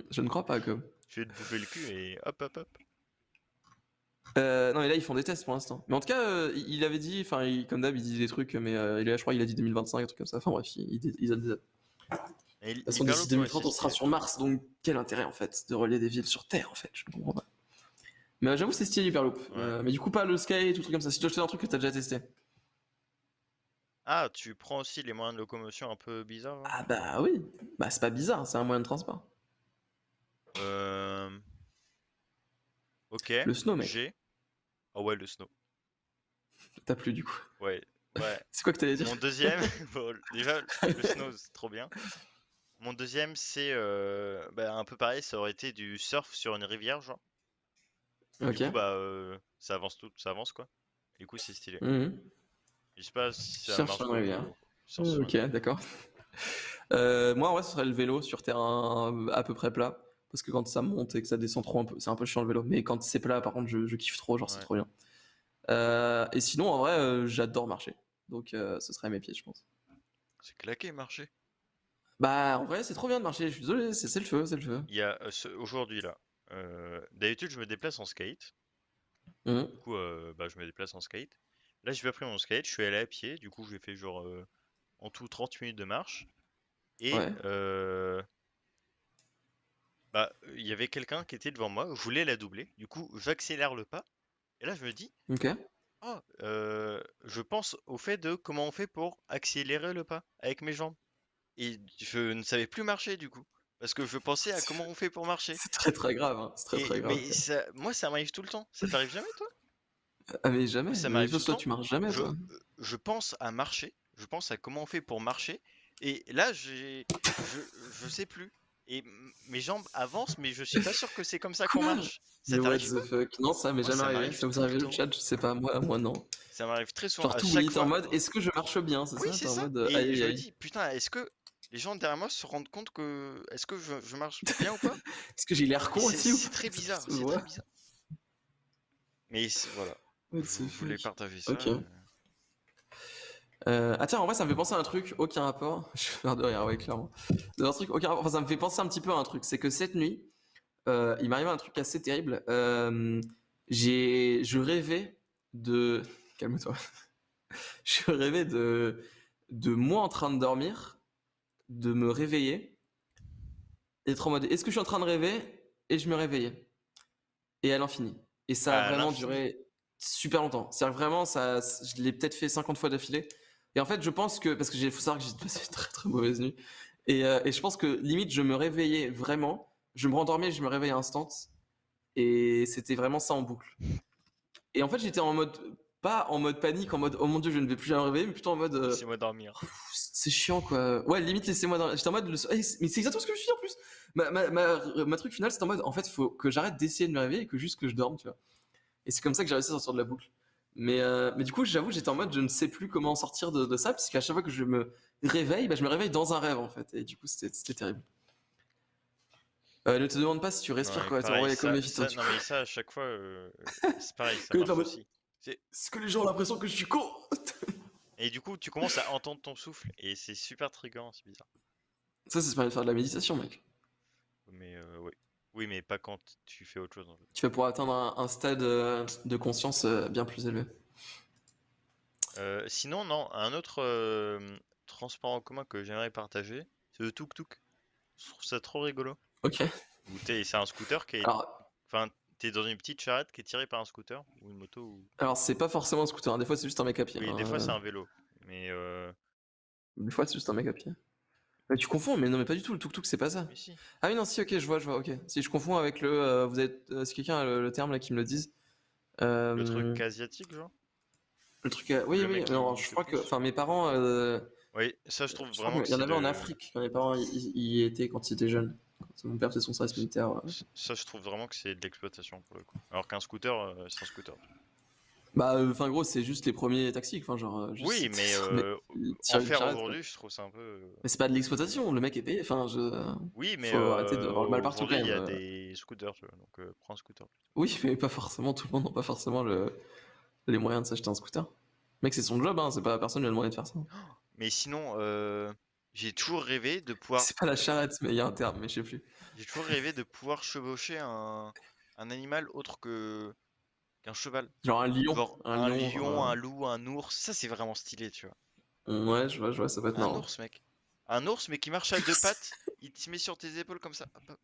Je ne crois pas, que. Je vais te bouffer le cul et hop, hop, hop. Non, mais là, ils font des tests pour l'instant. Mais en tout cas, il avait dit, enfin, comme d'hab, il dit des trucs, mais je crois qu'il a dit 2025, un truc comme ça. Enfin, bref, ils a des. De Et toute façon, d'ici l'Hyperloop, ouais, 2030, c'est on sera stylé. sur Mars, donc quel intérêt, en fait, de relier des villes sur Terre, en fait, je ne comprends pas. Mais j'avoue, c'est stylé, Hyperloop. Ouais. Mais du coup, pas le Sky, tout truc comme ça. Si tu dois acheter un truc que t'as déjà testé. Ah, tu prends aussi les moyens de locomotion un peu bizarres, là? Ah bah oui. Bah, c'est pas bizarre, c'est un moyen de transport. Euh... Ok, Le snow, mec. j'ai. Ah ouais, le snow. T'as plus, du coup. Ouais, ouais. C'est quoi que t'allais dire? Mon deuxième, bon, déjà, le snow, c'est trop bien. Mon deuxième, c'est bah, un peu pareil, ça aurait été du surf sur une rivière, genre. Du Ok. coup, bah, ça avance tout, ça avance quoi. Du coup, c'est stylé. Mhm. Je sais pas si ça Surf marche sur pour une rivière. vous. Surf sur une Ok, rivière. d'accord. Moi, en vrai, ce serait le vélo sur terrain à peu près plat. Parce que quand ça monte et que ça descend trop, c'est un peu chiant le vélo. Mais quand c'est plat, par contre, je kiffe trop, genre, c'est Ouais. trop bien. Et sinon, en vrai, j'adore marcher. Donc, ce serait à mes pieds, je pense. C'est claqué, marché. Bah, en vrai, c'est trop bien de marcher. Je suis désolé, c'est le feu, c'est le feu. Il y a aujourd'hui là. D'habitude, je me déplace en skate. Mhm. Du coup, bah, je me déplace en skate. Là, j'ai pas pris mon skate, je suis allé à pied. Du coup, j'ai fait genre en tout 30 minutes de marche. Et Ouais, bah, il y avait quelqu'un qui était devant moi, je voulais la doubler. Du coup, j'accélère le pas. Et là, je me dis, ok. oh, je pense au fait de comment on fait pour accélérer le pas avec mes jambes. Et je ne savais plus marcher du coup. Parce que je pensais à comment on fait pour marcher. C'est très très grave, hein. C'est très Et très grave. mais ça, moi, ça m'arrive tout le temps. Ça t'arrive jamais, toi? Ah, mais Moi, jamais. ça Mais m'arrive tout le toi, temps. tu marches jamais, Je, toi. je pense à marcher. Je pense à comment on fait pour marcher. Et là, je, je sais plus. Et mes jambes avancent, mais je suis pas sûr que c'est comme ça qu'on Quoi? marche. Ça Mais what t'arrive the pas? fuck? Non, ça m'est Moi, jamais ça arrivé. m'arrive Ça vous tout le arrive le temps. chat? Je sais pas. Moi non. Ça m'arrive très souvent. Genre À tout chaque oui, t'es en fois. mode est-ce que je marche bien, c'est Oui, ça? c'est T'es en ça. mode Et aïe je me aïe. dis, putain, est-ce que les gens derrière moi se rendent compte que est-ce que je marche bien ou pas? Est-ce que j'ai l'air Et con c'est aussi ou c'est pas? très Est-ce que ça bizarre, se c'est très voit? bizarre. Mais voilà, What je the voulais fuck? partager ça. Ok. Ah tiens, en vrai, ça me fait penser à un truc, aucun rapport. Je vais faire de rire, ouais, clairement. Un truc, aucun rapport. Enfin, ça me fait penser un petit peu à un truc. C'est que cette nuit, il m'arrivait un truc assez terrible. Je rêvais de. Calme-toi. Je rêvais de moi en train de dormir, de me réveiller, et être en mode est-ce que je suis en train de rêver? Et je me réveillais. Et à l'infini. Et ça a À vraiment l'infini. duré super longtemps. C'est-à-dire vraiment, je l'ai peut-être fait 50 fois d'affilée. Et en fait, je pense que, parce que faut savoir que j'ai passé une très très mauvaise nuit. Et je pense que limite, je me réveillais vraiment. Je me rendormais, je me réveillais instant. Et c'était vraiment ça en boucle. Et en fait, j'étais en mode, pas en mode panique, en mode oh mon dieu, je ne vais plus jamais me réveiller, mais plutôt en mode Laissez-moi dormir. c'est chiant quoi. Ouais, limite, laissez-moi dans. J'étais en mode, mais c'est exactement ce que je suis en plus. Ma truc final, c'est en mode, en fait, faut que j'arrête d'essayer de me réveiller et que juste que je dorme, tu vois. Et c'est comme ça que j'ai réussi à sortir de la boucle. Mais du coup, j'avoue, j'étais en mode, je ne sais plus comment sortir de ça, parce qu'à chaque fois que je me réveille, bah, je me réveille dans un rêve en fait. Et du coup, c'était terrible. Ne te demande pas si tu respires Ouais, quoi, tu pareil, envoies comme Mephisto, du non coup. mais ça à chaque fois, c'est pareil, ça Que t'es en marche mode, aussi. C'est- est-ce que les gens ont l'impression que je suis con? Et du coup, tu commences à entendre ton souffle et c'est super triggerant, c'est bizarre. Ça permet de faire de la méditation, mec. Mais oui. Oui, mais pas quand tu fais autre chose en fait. Tu vas pouvoir atteindre un stade de conscience bien plus élevé. Sinon, non, un autre transport en commun que j'aimerais partager, c'est le tuk-tuk. Je trouve ça trop rigolo. Ok. Où c'est un scooter qui est, Alors, enfin, t'es dans une petite charrette qui est tirée par un scooter ou une moto ou. alors c'est pas forcément un scooter, hein. Des fois c'est juste un mec à pied, Oui, des hein. fois c'est un vélo, mais Des fois c'est juste un mec à pied. Bah, tu confonds, mais non, mais pas du tout, le tuk-tuk, c'est pas ça. Mais si. Ah oui, non, si, ok, je vois, ok. Si je confonds avec le. Vous êtes. Si quelqu'un a le terme là qui me le dise. Le truc Euh, asiatique, genre? le truc. Où Oui, le oui, mec alors il je te crois que. pousse? Enfin, mes parents. Oui, ça je trouve Je crois vraiment que qu'il y en c'est avait en de. Afrique quand mes parents y étaient quand ils étaient jeunes. Quand mon père faisait son service militaire. Ça je trouve vraiment que c'est de l'exploitation pour le coup. Alors qu'un scooter, c'est un scooter. Bah, enfin, gros, c'est juste les premiers taxis, enfin, genre, Oui, juste. mais Mais en tirer une faire charrette, quoi. aujourd'hui, je trouve ça un peu. Mais c'est pas de l'exploitation, le mec est payé, enfin, Oui, mais faut arrêter de avoir le mal partout quand aujourd'hui il y même. a des scooters, tu vois, donc prends un scooter. Oui, mais pas forcément, tout le monde n'a pas forcément les moyens de s'acheter un scooter. Mec, c'est son job, hein, c'est pas personne lui a demandé de faire ça. Mais sinon, j'ai toujours rêvé de pouvoir. C'est pas la charrette, mais il y a un terme, mais je sais plus. J'ai toujours rêvé de pouvoir chevaucher un animal autre que qu'un cheval. Genre un lion, Genre un un lion, lion, un loup, un ours, ça c'est vraiment stylé, tu vois. ouais, je vois, ça peut être Un marrant. ours, mec. Un ours, mais qui marche à deux pattes, il te met sur tes épaules comme ça. Hop, hop.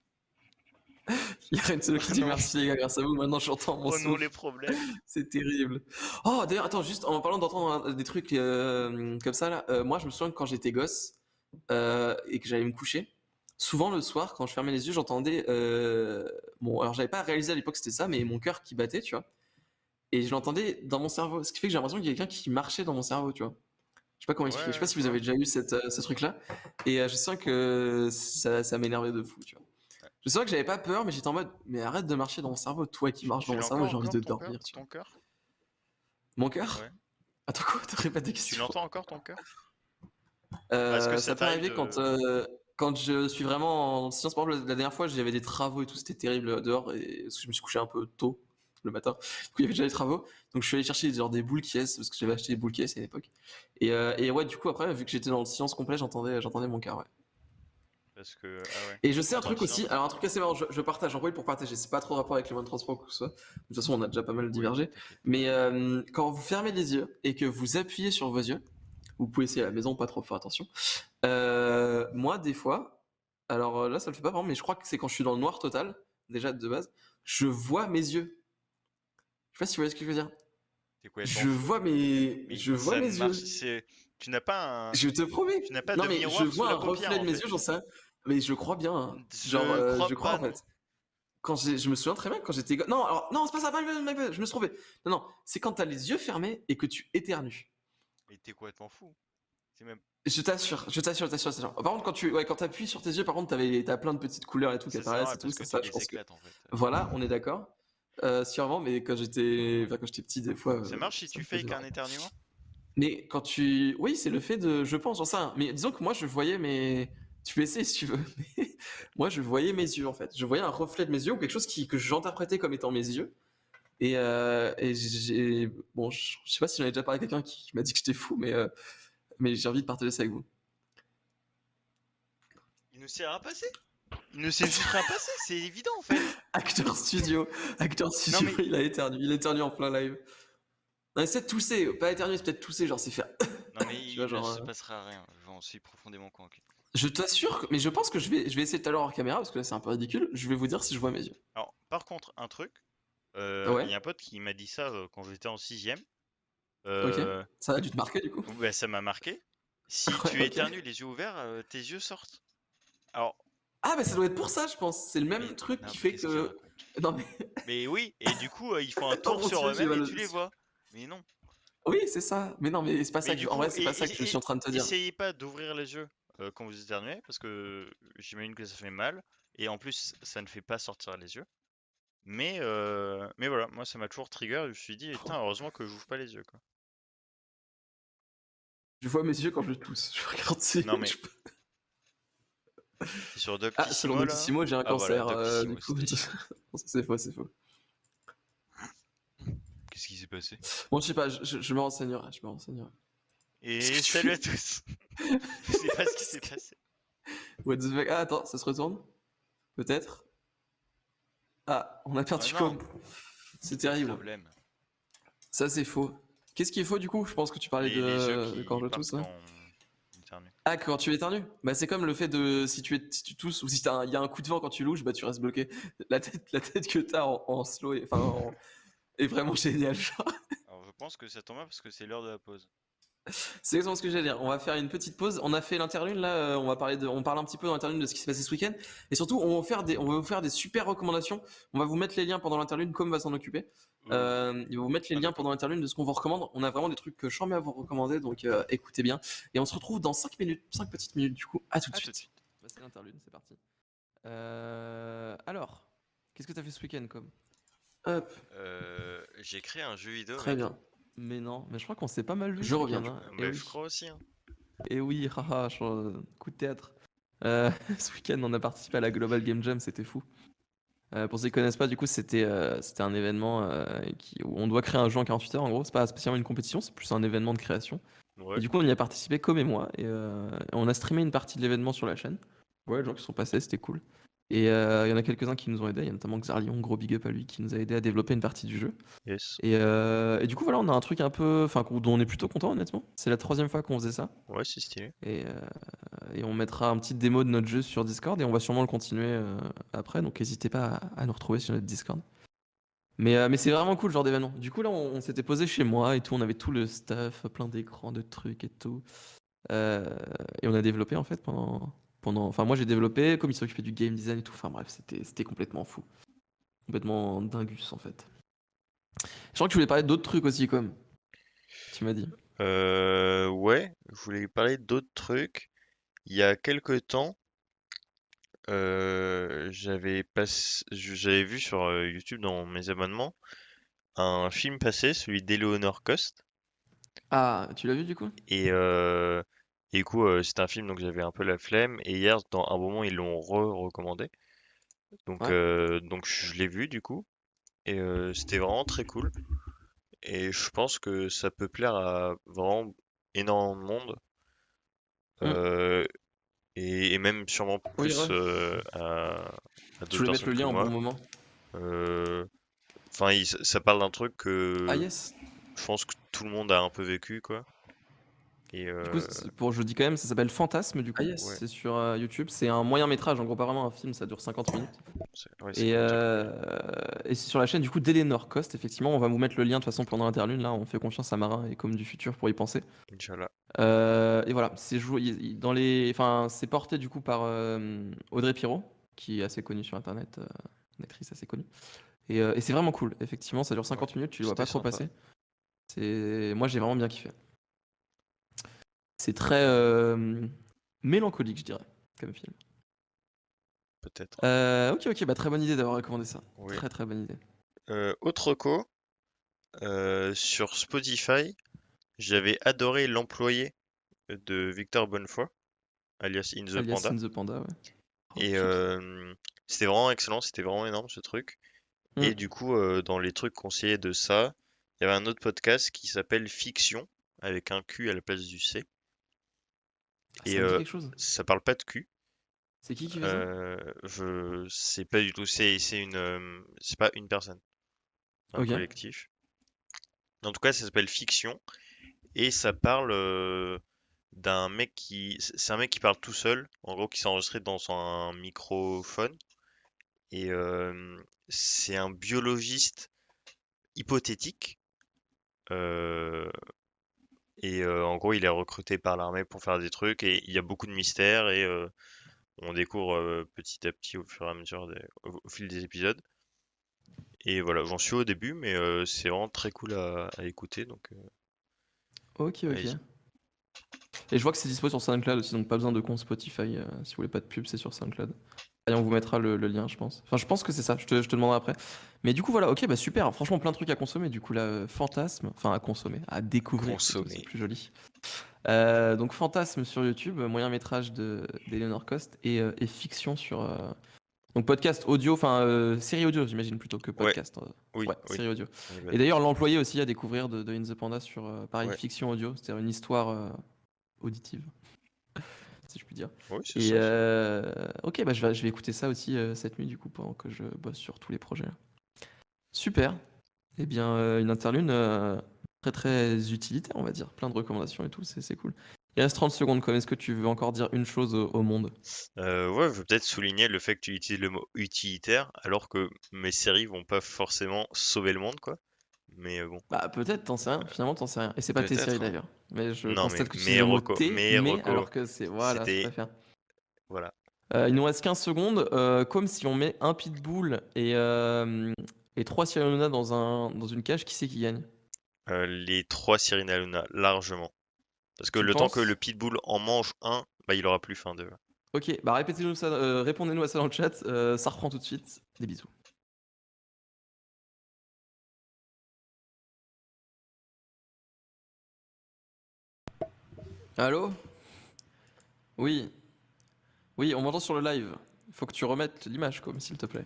Il y a une seule qui Oh dit non, merci les gars, grâce à vous, maintenant j'entends mon oh non, souffle. les problèmes. C'est terrible. Oh, d'ailleurs, attends, juste en parlant d'entendre des trucs comme ça, là, moi je me souviens que quand j'étais gosse et que j'allais me coucher, souvent le soir, quand je fermais les yeux, j'entendais. Bon, alors j'avais pas réalisé à l'époque que c'était ça, mais mon cœur qui battait, tu vois. Et je l'entendais dans mon cerveau. Ce qui fait que j'ai l'impression qu'il y a quelqu'un qui marchait dans mon cerveau, tu vois. Je sais pas comment expliquer. Je sais pas Ouais, si je vous vois. avez déjà eu ce truc-là. Et je sens que ça m'énervait de fou, tu vois. Ouais. Je sens que j'avais pas peur, mais j'étais en mode, mais arrête de marcher dans mon cerveau, toi qui marches dans Tu mon l'as cerveau, encore j'ai envie encore de ton cœur, dormir, tu vois. ton cœur? Mon cœur? Ouais. Attends quoi? T'as répété des Tu questions? l'entends encore ton cœur? Enfin, est-ce que ça Ça peut t'arrive arriver de. quand je suis vraiment en silence. Par exemple, la dernière fois, j'avais des travaux et tout, c'était terrible dehors, et parce que je me suis couché un peu tôt le matin. Du coup, il y avait déjà des travaux, donc je suis allé chercher genre des boules caisses parce que j'avais acheté des boules caisses à l'époque. Et ouais, du coup, après, vu que j'étais dans le silence complet, j'entendais mon cœur, ouais. Parce que. Ah ouais. Et je sais un Dans le truc aussi, silence? alors un truc assez marrant, je partage, j'en profite pour partager, c'est pas trop rapport avec les moyens de transport ou quoi que ce soit. De toute façon, on a déjà pas mal Oui, divergé. t'inquiète. Mais quand vous fermez les yeux et que vous appuyez sur vos yeux, vous pouvez essayer à la maison, pas trop faire attention. Moi, des fois, alors là, ça le fait pas vraiment, mais je crois que c'est quand je suis dans le noir total, déjà de base, je vois mes yeux. Je sais pas si vous voyez ce que je veux dire. T'es complètement fou. Mais Je vois ça ne mes yeux. marche. Tu n'as pas un. Je te promets. Tu n'as pas Non, de mais je miroir sous vois la un paupière reflet de en mes fait. yeux, j'en sais rien. Mais je crois bien, hein. Genre, Je je crois crois pas, en non. fait. Je me souviens très bien quand j'étais non, alors, non, c'est pas ça, je me suis trompé. Non, non, c'est quand t'as les yeux fermés et que tu éternues. Mais t'es complètement fou. C'est même. Je t'assure. Par contre, quand t'appuies sur tes yeux, par contre, t'as plein de petites couleurs et tout qui Ça, c'est apparaissent normal et tout, parce que tu ça, je les pense que. éclates en fait. Voilà, on est d'accord. Sûrement, mais quand j'étais petit, des fois, Ça marche si ça tu me faisait fakes un marrer. éternuement? Mais oui, c'est le fait de, je pense, j'en sais rien. Mais disons que moi, je voyais mes. Tu peux essayer si tu veux. Mais moi, je voyais mes yeux en fait. Je voyais un reflet de mes yeux ou quelque chose que j'interprétais comme étant mes yeux. Et bon, je sais pas si j'en ai déjà parlé à quelqu'un qui m'a dit que j'étais fou, mais j'ai envie de partager ça avec vous. Il ne sait rien passer. Il ne sait juste rien passer, c'est évident en fait. Acteur studio, Non mais. il a éternué en plein live. Non, essaie de tousser, pas éternuer, c'est peut-être tousser, genre c'est faire. Non mais Tu vois, il ne genre. se passera rien. J'en suis profondément convaincu. Je t'assure, mais je pense que je vais essayer tout à l'heure en caméra parce que là c'est un peu ridicule. Je vais vous dire si je vois mes yeux. Alors, par contre, un truc. Il Ouais, y a un pote qui m'a dit ça quand j'étais en sixième. ok. Euh, Ça a dû te marquer du coup. Bah, ça m'a marqué. Si Ouais, tu ok. éternues les yeux ouverts, tes yeux sortent. Alors, Ah, mais ça doit être pour ça, je pense. C'est le même mais truc non, qui mais fait qu'est-ce qu'il que. raconte? Non, mais. Mais oui, et du coup, ils font un Oh tour mon sur dieu, j'ai eux-mêmes et mal aux tu les yeux. vois. Mais non. Oui, c'est ça. Mais non, mais c'est pas Mais ça du en vrai, coup, c'est pas ça que je suis en train de te dire. essayez pas d'ouvrir les yeux quand vous éternuez, parce que j'imagine que ça fait mal. Et en plus, ça ne fait pas sortir les yeux. Mais voilà, moi ça m'a toujours trigger. Je me suis dit, putain, heureusement que j'ouvre pas les yeux, quoi. Je vois mes yeux quand je tousse. Je regarde si. Non mais, t'es sur Ah, selon Doctissimo là? Doctissimo, j'ai un Ah voilà, cancer. Du Doctissimo, coup, c'était ça. c'est faux, c'est faux. Qu'est-ce qui s'est passé? Bon, je sais pas, je me renseignerai. Je me renseignerai. Qu'est-ce que Et tu salut à fais? tous. Je sais pas ce qui s'est passé. What the fuck? Ah, attends, ça se retourne? Peut-être? Ah, on a Ah perdu non, Com. C'est les terrible. problèmes. Ça, c'est faux. Qu'est-ce qui est faux du coup? Je pense que tu parlais Les yeux de quand qui je partent tousse, là. quand on éternue. Ah, quand tu éternues? Bah, c'est comme le fait de si tu tousses ou si il y a un coup de vent quand tu louches, bah, tu restes bloqué. La tête que t'as en slow est vraiment géniale, genre. Alors je pense que ça tombe bien parce que c'est l'heure de la pause. C'est exactement ce que j'allais dire. On va faire une petite pause. On a fait l'interlude là. On parle un petit peu dans l'interlude de ce qui s'est passé ce week-end. Et surtout, on va vous faire des super recommandations. On va vous mettre les liens pendant l'interlude. Com va s'en occuper. Il va vous mettre les Ah, liens d'accord. pendant l'interlude de ce qu'on vous recommande. On a vraiment des trucs charmés à vous recommander. Donc écoutez bien. Et on se retrouve dans 5 minutes, 5 petites minutes du coup. À tout de À tout de suite. suite. Bah, c'est l'interlude. C'est parti. Alors, qu'est-ce que t'as fait ce week-end com? Hop. J'ai créé un jeu vidéo, Très mec. bien. Mais non, mais je crois qu'on s'est pas mal vu Je ce reviens. week-end. Hein. Et Bah, oui. je crois aussi, hein. Et oui, haha, coup de théâtre. Ce week-end, on a participé à la Global Game Jam, c'était fou. Pour ceux qui connaissent pas, du coup, c'était un événement où on doit créer un jeu en 48 heures. En gros, c'est pas spécialement une compétition, c'est plus un événement de création. Ouais. Et du coup, on y a participé, Com et moi, et on a streamé une partie de l'événement sur la chaîne. Ouais, les gens qui sont passés, c'était cool. Et il y en a quelques-uns qui nous ont aidés. Il y a notamment Xarlion, gros big up à lui, qui nous a aidé à développer une partie du jeu. Yes. Et du coup, voilà, on a un truc un peu, enfin, dont on est plutôt content, honnêtement. C'est la 3e fois qu'on faisait ça. Ouais, c'est stylé. Et on mettra un petit démo de notre jeu sur Discord et on va sûrement le continuer après. Donc n'hésitez pas à nous retrouver sur notre Discord. Mais c'est vraiment cool ce genre d'événement. Du coup là on s'était posé chez moi et tout, on avait tout le stuff, plein d'écrans, de trucs et tout. Et on a développé en fait Enfin moi j'ai développé, comme il s'occupait du game design et tout. Enfin bref, c'était complètement fou. Complètement dingus en fait. Je crois que tu voulais parler d'autres trucs aussi comme tu m'as dit. Ouais, je voulais parler d'autres trucs. Il y a quelque temps, j'avais vu sur YouTube dans mes abonnements un film passé, celui d'Eleanor Cost. Ah, tu l'as vu du coup? Et, du coup, c'était un film donc j'avais un peu la flemme. Et hier, dans un moment, ils l'ont recommandé. Ouais. Donc je l'ai vu du coup. Et c'était vraiment très cool. Et je pense que ça peut plaire à vraiment énormément de monde. Hmm. euh, et même sûrement Oui, plus ouais. à Je d'autres voulais mettre personnes le que lien en bon moi. moment. Euh, Enfin, ça parle d'un truc Ah que yes. je pense que tout le monde a un peu vécu, quoi. Et Du coup, je dis quand même, ça s'appelle Fantasme, du coup. ouais, C'est sur YouTube. C'est un moyen métrage, en gros, pas vraiment un film, ça dure 50 minutes. ouais, Et, 50 minutes à peu près. et c'est sur la chaîne, du coup, d'Eleanor Cost, effectivement. On va vous mettre le lien, de toute façon, pendant l'interlude. Là, on fait confiance à Marin et Comme du futur pour y penser. Inch'Allah. Et voilà, c'est joué dans les. Enfin, c'est porté, du coup, par Audrey Pirot, qui est assez connue sur Internet, une actrice assez connue. Et c'est vraiment cool, effectivement. Ça dure Ouais, 50 minutes, tu le vois c'était pas trop sympa, passer. Moi, j'ai vraiment bien kiffé. C'est très mélancolique, je dirais, comme film. peut-être. Ok, bah très bonne idée d'avoir recommandé ça. Oui. Très très bonne idée. Autre co, sur Spotify, j'avais adoré L'Employé de Victor Bonnefoy, alias In the Alias Panda. In the Panda, ouais. Oh, Et chic. c'était vraiment excellent, c'était vraiment énorme ce truc. Et Hmm. du coup, dans les trucs conseillés de ça, il y avait un autre podcast qui s'appelle Fiction, avec un Q à la place du C. Ah, Et ça me dit quelque chose. ça parle pas de cul. C'est qui fait ça? Je sais pas du tout. C'est pas une personne, un Ok. collectif. En tout cas, ça s'appelle Fiction et ça parle d'un mec c'est un mec qui parle tout seul. En gros, qui s'est enregistré dans un microphone et c'est un biologiste hypothétique. euh, et en gros, il est recruté par l'armée pour faire des trucs et il y a beaucoup de mystères et on découvre petit à petit au fur et à mesure au fil des épisodes. Et voilà, j'en suis au début, mais c'est vraiment très cool à écouter, donc Ok. allez-y. Et je vois que c'est dispo sur SoundCloud aussi, donc pas besoin de compte Spotify. Si vous voulez pas de pub, c'est sur SoundCloud. Et on vous mettra le lien, je pense. Enfin, je pense que c'est ça, je te demanderai après. Mais du coup, voilà, ok, bah super. Franchement, plein de trucs à consommer. Du coup, là, Fantasme, enfin à consommer, à découvrir plutôt, c'est Consommer. plus joli. Donc Fantasme sur YouTube, moyen métrage d'Eleanor Cost et Fiction sur. Donc podcast audio, enfin série audio, j'imagine plutôt que Ouais, podcast. oui, Ouais, oui. série audio. On y va Et d'ailleurs, dessus. l'employé aussi à découvrir de In the Panda sur pareil, Ouais, Fiction audio, c'est-à-dire une histoire auditive, si je puis dire. oui, c'est Et ça, ça. ok, bah je vais écouter ça aussi cette nuit du coup pendant que je bosse sur tous les projets. Super. Eh bien, une interlude très très utilitaire, on va dire. Plein de recommandations et tout, c'est cool. Il reste 30 secondes, comme est-ce que tu veux encore dire une chose au monde? Ouais, je veux peut-être souligner le fait que tu utilises le mot utilitaire, alors que mes séries vont pas forcément sauver le monde, quoi. Mais bon, Bah peut-être, t'en sais rien, finalement t'en sais rien. Et c'est pas tes peut-être, séries hein. d'ailleurs. Mais je Non, constate que tu utilises mes le mot recos, T, mes mais recos, alors que c'est... Voilà, je c'était, préfère. voilà. Il nous reste 15 secondes. Comme si on met un pitbull et 3 Sierra Leone dans une cage, qui c'est qui gagne? Les 3 Cyril Luna, largement. Parce que Tu le temps que le penses? pitbull en mange un, bah il aura plus faim de. Ok, bah répétez-nous ça, répondez-nous à ça dans le chat. Ça reprend tout de suite. Des bisous. Allô? Oui. Oui, on m'entend sur le live. Il faut que tu remettes l'image, comme s'il te plaît.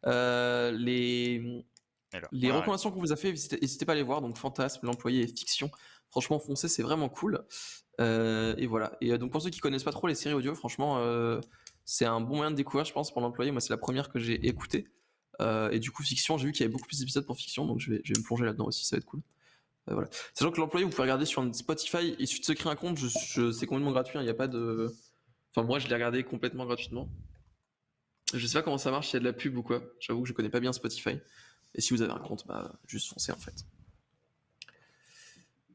Les Alors, Les on arrive. recommandations qu'on vous a fait, n'hésitez pas à les voir. Donc, Fantasme, L'Employé et Fiction. Franchement, foncez, c'est vraiment cool. Et voilà. Et donc, pour ceux qui connaissent pas trop les séries audio, franchement, c'est un bon moyen de découvrir, je pense, pour L'Employé. Moi, c'est la première que j'ai écoutée. Et du coup, Fiction, j'ai vu qu'il y avait beaucoup plus d'épisodes pour Fiction, donc je vais me plonger là-dedans aussi, ça va être cool. Voilà. Sachant que L'Employé, vous pouvez regarder sur Spotify. Il suffit de se créer un compte, c'est complètement gratuit. Il n'y a pas de. Enfin, moi, je l'ai regardé complètement gratuitement. Je sais pas comment ça marche, s'il y a de la pub ou quoi. J'avoue que je connais pas bien Spotify. Et si vous avez un compte, bah, juste foncez en fait.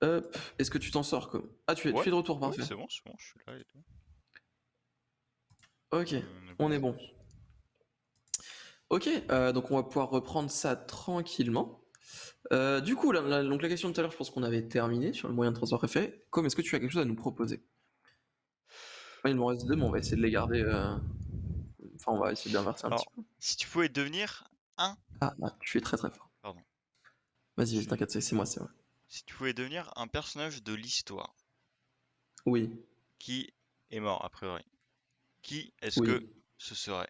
Hop, est-ce que tu t'en sors comme... Ah, tu Ouais, es de retour, ouais, parfait. c'est bon, je suis là et tout. Ok, on est bon. Ok, donc on va pouvoir reprendre ça tranquillement. Du coup, donc la question de tout à l'heure, je pense qu'on avait terminé sur le moyen de transport préféré. Comme est-ce que tu as quelque chose à nous proposer? Ouais, il m'en reste deux, mais on va essayer de les garder. Enfin, on va essayer d'inverser un petit Alors, peu. si tu pouvais devenir un, Ah, bah, tu es très très fort. pardon, Vas-y, t'inquiète, c'est moi, c'est vrai. si tu pouvais devenir un personnage de l'histoire Oui, qui est mort a priori, qui est-ce que oui. ce serait?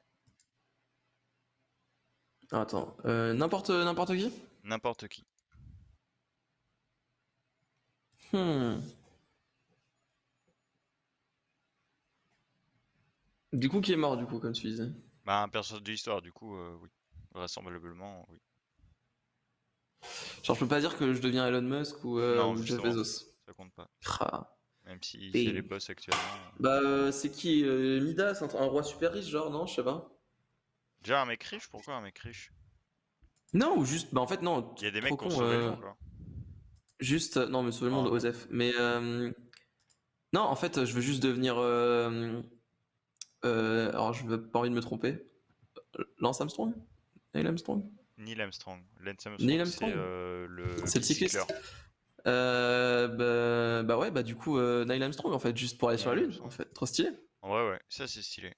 Attends, n'importe qui? N'importe qui. Hmm. Du coup, qui est mort, du coup, comme tu disais? Bah, un personnage de l'histoire, du coup, oui. Vraisemblablement, oui. Genre, je peux pas dire que je deviens Elon Musk Non, ou Jeff justement, Bezos. ça compte pas. Ah, Même si c'est les damn. boss actuellement. Bah, c'est qui Midas, un roi super riche, genre, non, je sais pas. Déjà, un mec riche, pourquoi un mec riche? Non, ou juste, bah en fait, non, Il y a des trop mecs qui ont con. sauvé le monde, là. Juste, non, mais sauver le monde, Ah, merde. Osef. Mais, non, en fait, je veux juste devenir. Alors, je veux pas envie de me tromper. Lance Armstrong? Neil Armstrong? Neil Armstrong. Lance Neil Armstrong, c'est Armstrong? le C'est le bicycleur. cycliste? Bah ouais, bah du coup, Neil Armstrong, en fait, juste pour aller sur la Neil Lune, en Armstrong. fait. Trop stylé. Ouais, ouais, ça c'est stylé.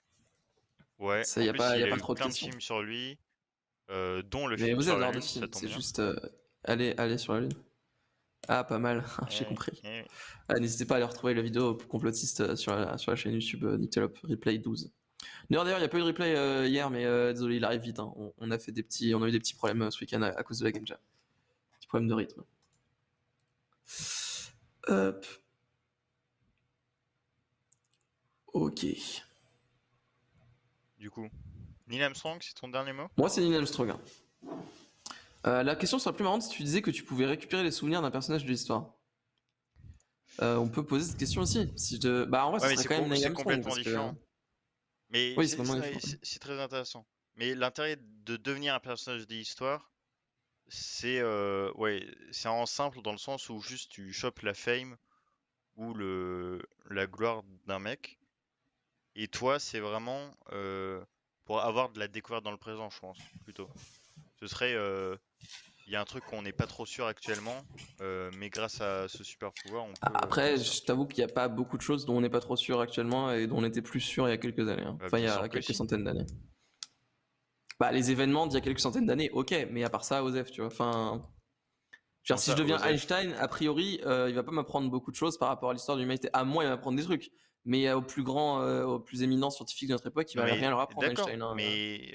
Ouais, Ça, en plus, y il a a pas eu trop de plein de questions. films sur lui, dont le Mais film vous sur êtes la genre de Lune, ça film, tombe c'est bien. juste aller sur la Lune. Ah, pas mal, j'ai Eh, compris. eh. Ah, n'hésitez pas à aller retrouver la vidéo complotiste sur la chaîne YouTube Nickelop Replay 12. D'ailleurs, il n'y a pas eu de replay hier, mais désolé, il arrive vite. Hein. On a eu des petits problèmes ce week-end à cause de la Game Jam. Petit problème de rythme. Hop. Ok. Du coup, Neil Armstrong, c'est ton dernier mot? Moi, c'est Neil Armstrong. Hein. La question serait plus marrante si tu disais que tu pouvais récupérer les souvenirs d'un personnage de l'histoire. On peut poser cette question aussi. Bah, en vrai, Ouais, ce mais serait quand même Neil c'est Armstrong complètement parce que. différent. Mais Oui, c'est complètement différent. c'est très intéressant. Mais l'intérêt de devenir un personnage de l'histoire, c'est ouais, c'est en simple dans le sens où juste tu chopes la fame ou la gloire d'un mec. Et toi, c'est vraiment pour avoir de la découverte dans le présent, je pense, plutôt. Ce serait, il y a un truc qu'on n'est pas trop sûr actuellement, mais grâce à ce super pouvoir, on peut Après, savoir. je t'avoue qu'il n'y a pas beaucoup de choses dont on n'est pas trop sûr actuellement et dont on était plus sûr il y a quelques années. Hein. Bah, Enfin, il bien y sûr a que quelques si. centaines d'années. Bah, les événements d'il y a quelques centaines d'années, ok, mais à part ça, Osef, tu vois. Enfin, Genre, si je deviens Einstein, a priori, il va pas m'apprendre beaucoup de choses par rapport à l'histoire de l'humanité. À moi, il va m'apprendre des trucs. Mais aux plus éminents scientifiques de notre époque, il va rien leur apprendre, d'accord, Einstein. Hein. mais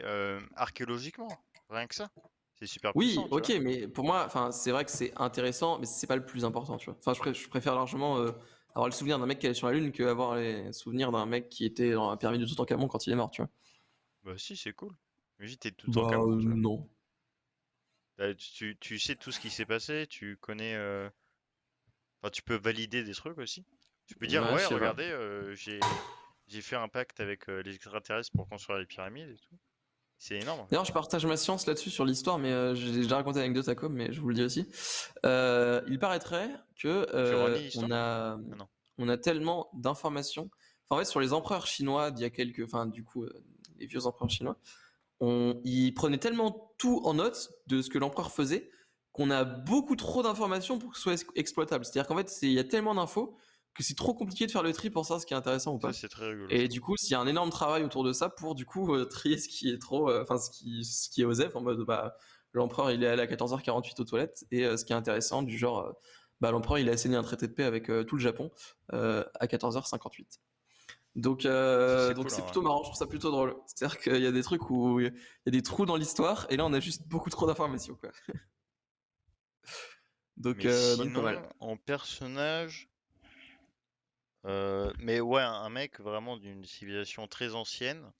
archéologiquement, rien que ça, c'est super Oui, puissant, tu ok, vois. mais pour moi, c'est vrai que c'est intéressant, mais c'est pas le plus important, tu vois. Enfin, je préfère largement avoir le souvenir d'un mec qui allait sur la Lune qu'avoir les souvenirs d'un mec qui était dans la pyramide de Toutankhamon quand il est mort, tu vois. Bah si, c'est cool. Imagine, t'es tout en Bah, Cameroun, tu vois. non. Tu sais tout ce qui s'est passé, tu connais... Enfin, tu peux valider des trucs aussi. Tu peux dire, Ouais, je ouais, sais pas. regardez, j'ai fait un pacte avec les extraterrestres pour construire les pyramides et tout. C'est énorme. D'ailleurs, je partage ma science là-dessus sur l'histoire, mais j'ai déjà raconté l'anecdote à Com, mais je vous le dis aussi. Il paraîtrait que Tu relis l'histoire? Ah non. on a tellement d'informations. Enfin, en fait, sur les empereurs chinois d'il y a quelques, enfin, du coup, les vieux empereurs chinois, ils prenaient tellement tout en note de ce que l'empereur faisait qu'on a beaucoup trop d'informations pour que ce soit exploitable. C'est-à-dire qu'en fait, il y a tellement d'infos que c'est trop compliqué de faire le tri pour savoir ce qui est intéressant ou Ça, pas. c'est très rigolo, Et ça. du coup, s'il y a un énorme travail autour de ça pour du coup trier ce qui est trop, enfin ce qui est OSEF en mode bah l'empereur il est allé à 14h48 aux toilettes et ce qui est intéressant du genre bah l'empereur il a signé un traité de paix avec tout le Japon à 14h58. Donc Ça, c'est donc cool, c'est en vrai. plutôt marrant, je trouve ça plutôt drôle. C'est-à-dire qu'il y a des trucs où il y a des trous dans l'histoire et là on a juste beaucoup trop d'informations quoi. Mais Donc pas mal. sinon, en personnage... mais ouais, un mec vraiment d'une civilisation très ancienne,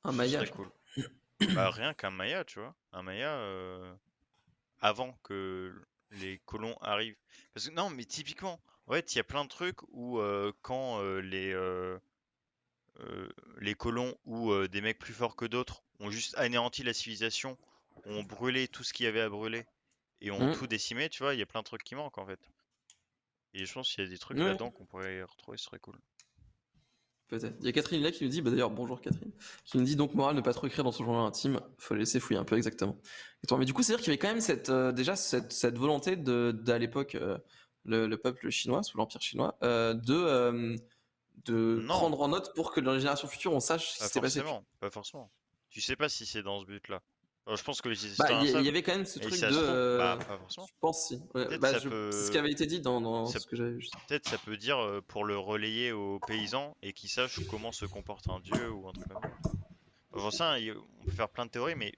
Un ce serait maillage. cool. Bah rien qu'un Maya, tu vois. Un Maya avant que les colons arrivent. Parce que non, mais typiquement, en fait, il y a plein de trucs où quand les colons ou des mecs plus forts que d'autres ont juste anéanti la civilisation, ont brûlé tout ce qu'il y avait à brûler et ont Mmh. tout décimé, tu vois, il y a plein de trucs qui manquent en fait. Et je pense qu'il y a des trucs Ouais. là-dedans qu'on pourrait retrouver, ce serait cool. Peut-être. Il y a Catherine là qui nous dit, bah d'ailleurs bonjour Catherine, qui nous dit donc moral ne pas trop écrire dans son journal intime, faut laisser fouiller un peu exactement. Et toi, mais du coup c'est-à-dire qu'il y avait quand même déjà cette volonté à l'époque le peuple chinois sous l'empire chinois de Non, prendre en note pour que dans les générations futures on sache ce qui pas s'était passé. Tu vois. forcément, pas forcément. Tu sais pas si c'est dans ce but-là. Je pense que les Bah historiens il y savent, avait quand même ce et si truc ça de, se trouve, bah pas forcément. je pense si. Ouais, Peut-être bah ça c'est ce qui peut, avait été dit dans ça ce que j'avais vu. Peut-être ça peut dire pour le relayer aux paysans et qu'ils sachent comment se comporte un dieu ou un truc comme ça. Enfin, ça, on peut faire plein de théories, mais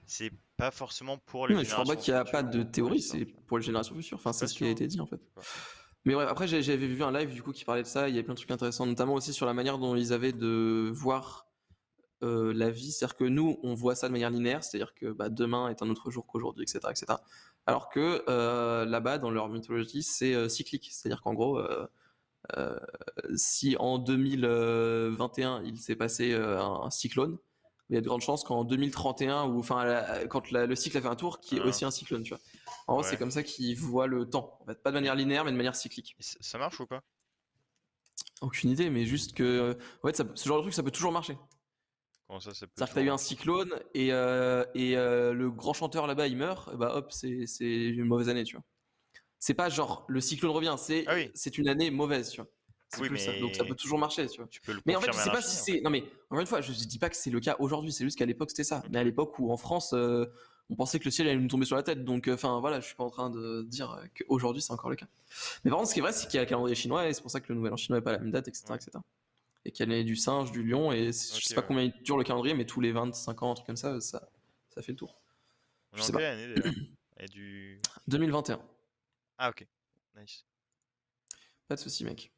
c'est pas forcément pour les Non, je crois pas générations qu'il n'y a pas futures de ou pour théorie, l'histoire, c'est tu vois. pour les générations futures. Je Enfin suis c'est pas ce qui a sûr, hein. été dit en fait. Je sais pas. Mais ouais, après j'avais vu un live du coup qui parlait de ça, il y avait plein de trucs intéressants, notamment aussi sur la manière dont ils avaient de voir la vie, c'est-à-dire que nous on voit ça de manière linéaire, c'est-à-dire que bah, demain est un autre jour qu'aujourd'hui, etc., etc. Alors que là-bas dans leur mythologie c'est cyclique, c'est-à-dire qu'en gros euh, si en 2021 il s'est passé un cyclone, il y a de grandes chances qu'en 2031 ou enfin quand le cycle a fait un tour, qu'il y ait Hein, aussi un cyclone, tu vois. En gros c'est ouais. comme ça qu'ils voient le temps, en fait, pas de Et, manière linéaire mais de manière cyclique. et ça marche ou pas? Aucune idée, mais juste que en fait, ce genre de truc, ça peut toujours marcher. Comment ça peut C'est-à-dire que t'as toujours eu un marcher? cyclone et le grand chanteur là-bas il meurt, et bah hop, c'est une mauvaise année, tu vois. C'est pas genre le cyclone revient, Ah oui, c'est une année mauvaise, tu vois. C'est oui, plus ça. Donc ça peut mais toujours marcher, tu vois. tu peux le Mais en fait, je confirmer à sais pas si l'infini en c'est. fait. Non mais encore une fois, je dis pas que c'est le cas aujourd'hui. C'est juste qu'à l'époque c'était ça. Ok, Mais à ok. l'époque où en France, on pensait que le ciel allait nous tomber sur la tête. Donc enfin voilà, je suis pas en train de dire qu'aujourd'hui c'est encore le cas. Mais par contre, ce qui est vrai, c'est qu'il y a le calendrier chinois et c'est pour ça que le nouvel an chinois n'est pas à la même date, etc., Ouais, etc. Et qu'il y a l'année du singe, du lion, et je ok, sais pas ouais. combien il dure le calendrier, mais tous les 25 ans, un truc comme ça fait le tour. On est Je en sais quelle pas. année d'ailleurs? Et du... 2021. Ah ok, nice. Pas de soucis, mec.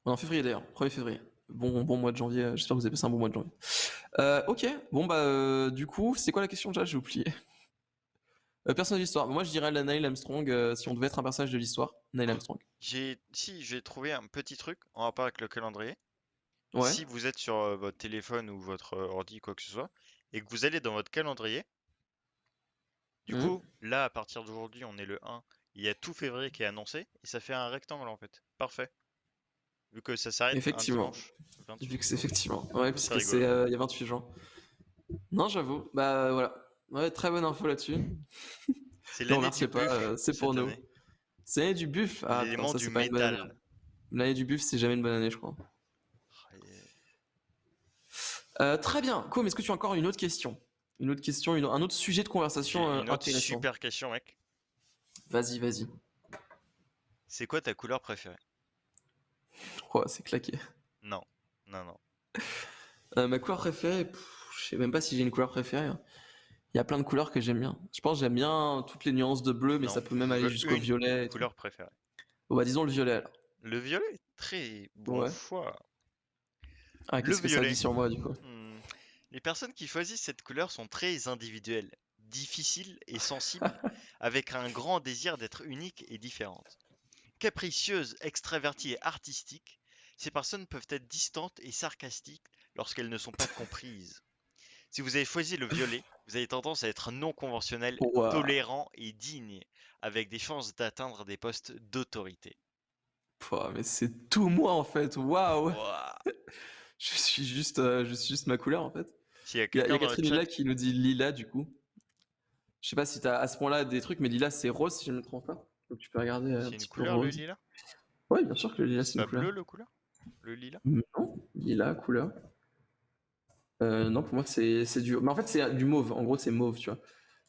On est en février d'ailleurs, 1er février. Bon mois de janvier, j'espère que vous avez passé un bon mois de janvier. Ok, bon bah du coup, c'est quoi la question déjà? J'ai oublié. Personnage d'histoire. Moi je dirais la Neil Armstrong, si on devait être un personnage de l'histoire. Neil Armstrong. J'ai trouvé un petit truc en rapport avec le calendrier. Ouais. Si vous êtes sur votre téléphone ou votre ordi, quoi que ce soit, et que vous allez dans votre calendrier, du Mhm. coup, là, à partir d'aujourd'hui, on est le 1, il y a tout février qui est annoncé, et ça fait un rectangle en fait. Parfait. Vu que ça s'arrête un Effectivement. dimanche, le 28 Vu que c'est février. effectivement. Ouais, Ça, c'est puisque c'est rigolo. il y a 28 juin. Non, j'avoue. Bah voilà. Ouais, très bonne info là-dessus. C'est Ne l'année du remerciez pas, buffle c'est pour cette nous. année. C'est l'année du buff. Ah putain, L'élément ça du c'est pas une bonne année. métal. L'année du buff, c'est jamais une bonne année, je crois. Ah, Très bien. Com, est-ce que tu as encore une autre question? Une autre question, un autre sujet de conversation j'ai une autre intéressant. super question, mec. Vas-y. C'est quoi ta couleur préférée? Oh, c'est claqué. Non, non. Ma couleur préférée, je sais même pas si j'ai une couleur préférée, hein. Il y a plein de couleurs que j'aime bien. Je pense que j'aime bien toutes les nuances de bleu, mais Non, ça peut même je aller veux jusqu'au une violet et tout. couleur préférée. Bon, bah disons le violet alors. Le violet, très bon Ouais. choix. Ah, Le qu'est-ce que ça dit violet. sur moi du coup? Les personnes qui choisissent cette couleur sont très individuelles, difficiles et sensibles, avec un grand désir d'être uniques et différentes. Capricieuses, extraverties et artistiques, ces personnes peuvent être distantes et sarcastiques lorsqu'elles ne sont pas comprises. Si vous avez choisi le violet, vous avez tendance à être non conventionnel, Ouah. tolérant et digne, avec des chances d'atteindre des postes d'autorité. Pouah, mais c'est tout moi en fait. Waouh. Ouah. Je suis juste ma couleur en fait. S'il y a Il y quelqu'un a dans le Catherine chat, Lila qui nous dit lila du coup. Je sais pas si t'as à ce point-là des trucs, mais lila c'est rose si je ne me trompe pas. Donc tu peux regarder un c'est une petit peu couleur le rose. lilas? Ouais, bien sûr que le lila C'est c'est une pas couleur. bleu le couleur? Le lilas? Non, lila couleur. Non, pour moi c'est du. Mais en fait c'est du mauve. En gros c'est mauve, tu vois.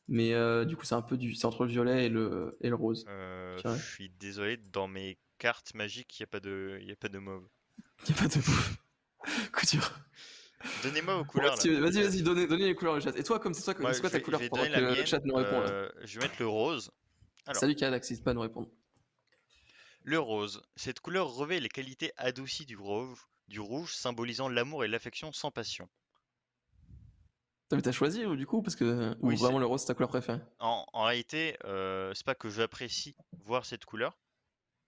Mais du coup c'est un peu c'est entre le violet et le rose. Je Je dirais. suis désolé, dans mes cartes magiques, il y a pas de mauve. Y a pas de mauve. Coup dur. Donnez-moi vos Bon, couleurs là. vas-y, donnez les couleurs au chat. Et toi, comme Moi, c'est quoi ta je couleur vais pendant donner que la le chat mienne. nous répond là? Je vais mettre le rose. Alors, Salut Kadak, n'hésite pas à nous répondre. le rose. Cette couleur revêt les qualités adoucies du rouge symbolisant l'amour et l'affection sans passion. Mais t'as choisi ou du coup parce que ou Oui, vraiment le rose c'est ta couleur préférée? en réalité, c'est pas que j'apprécie voir cette couleur,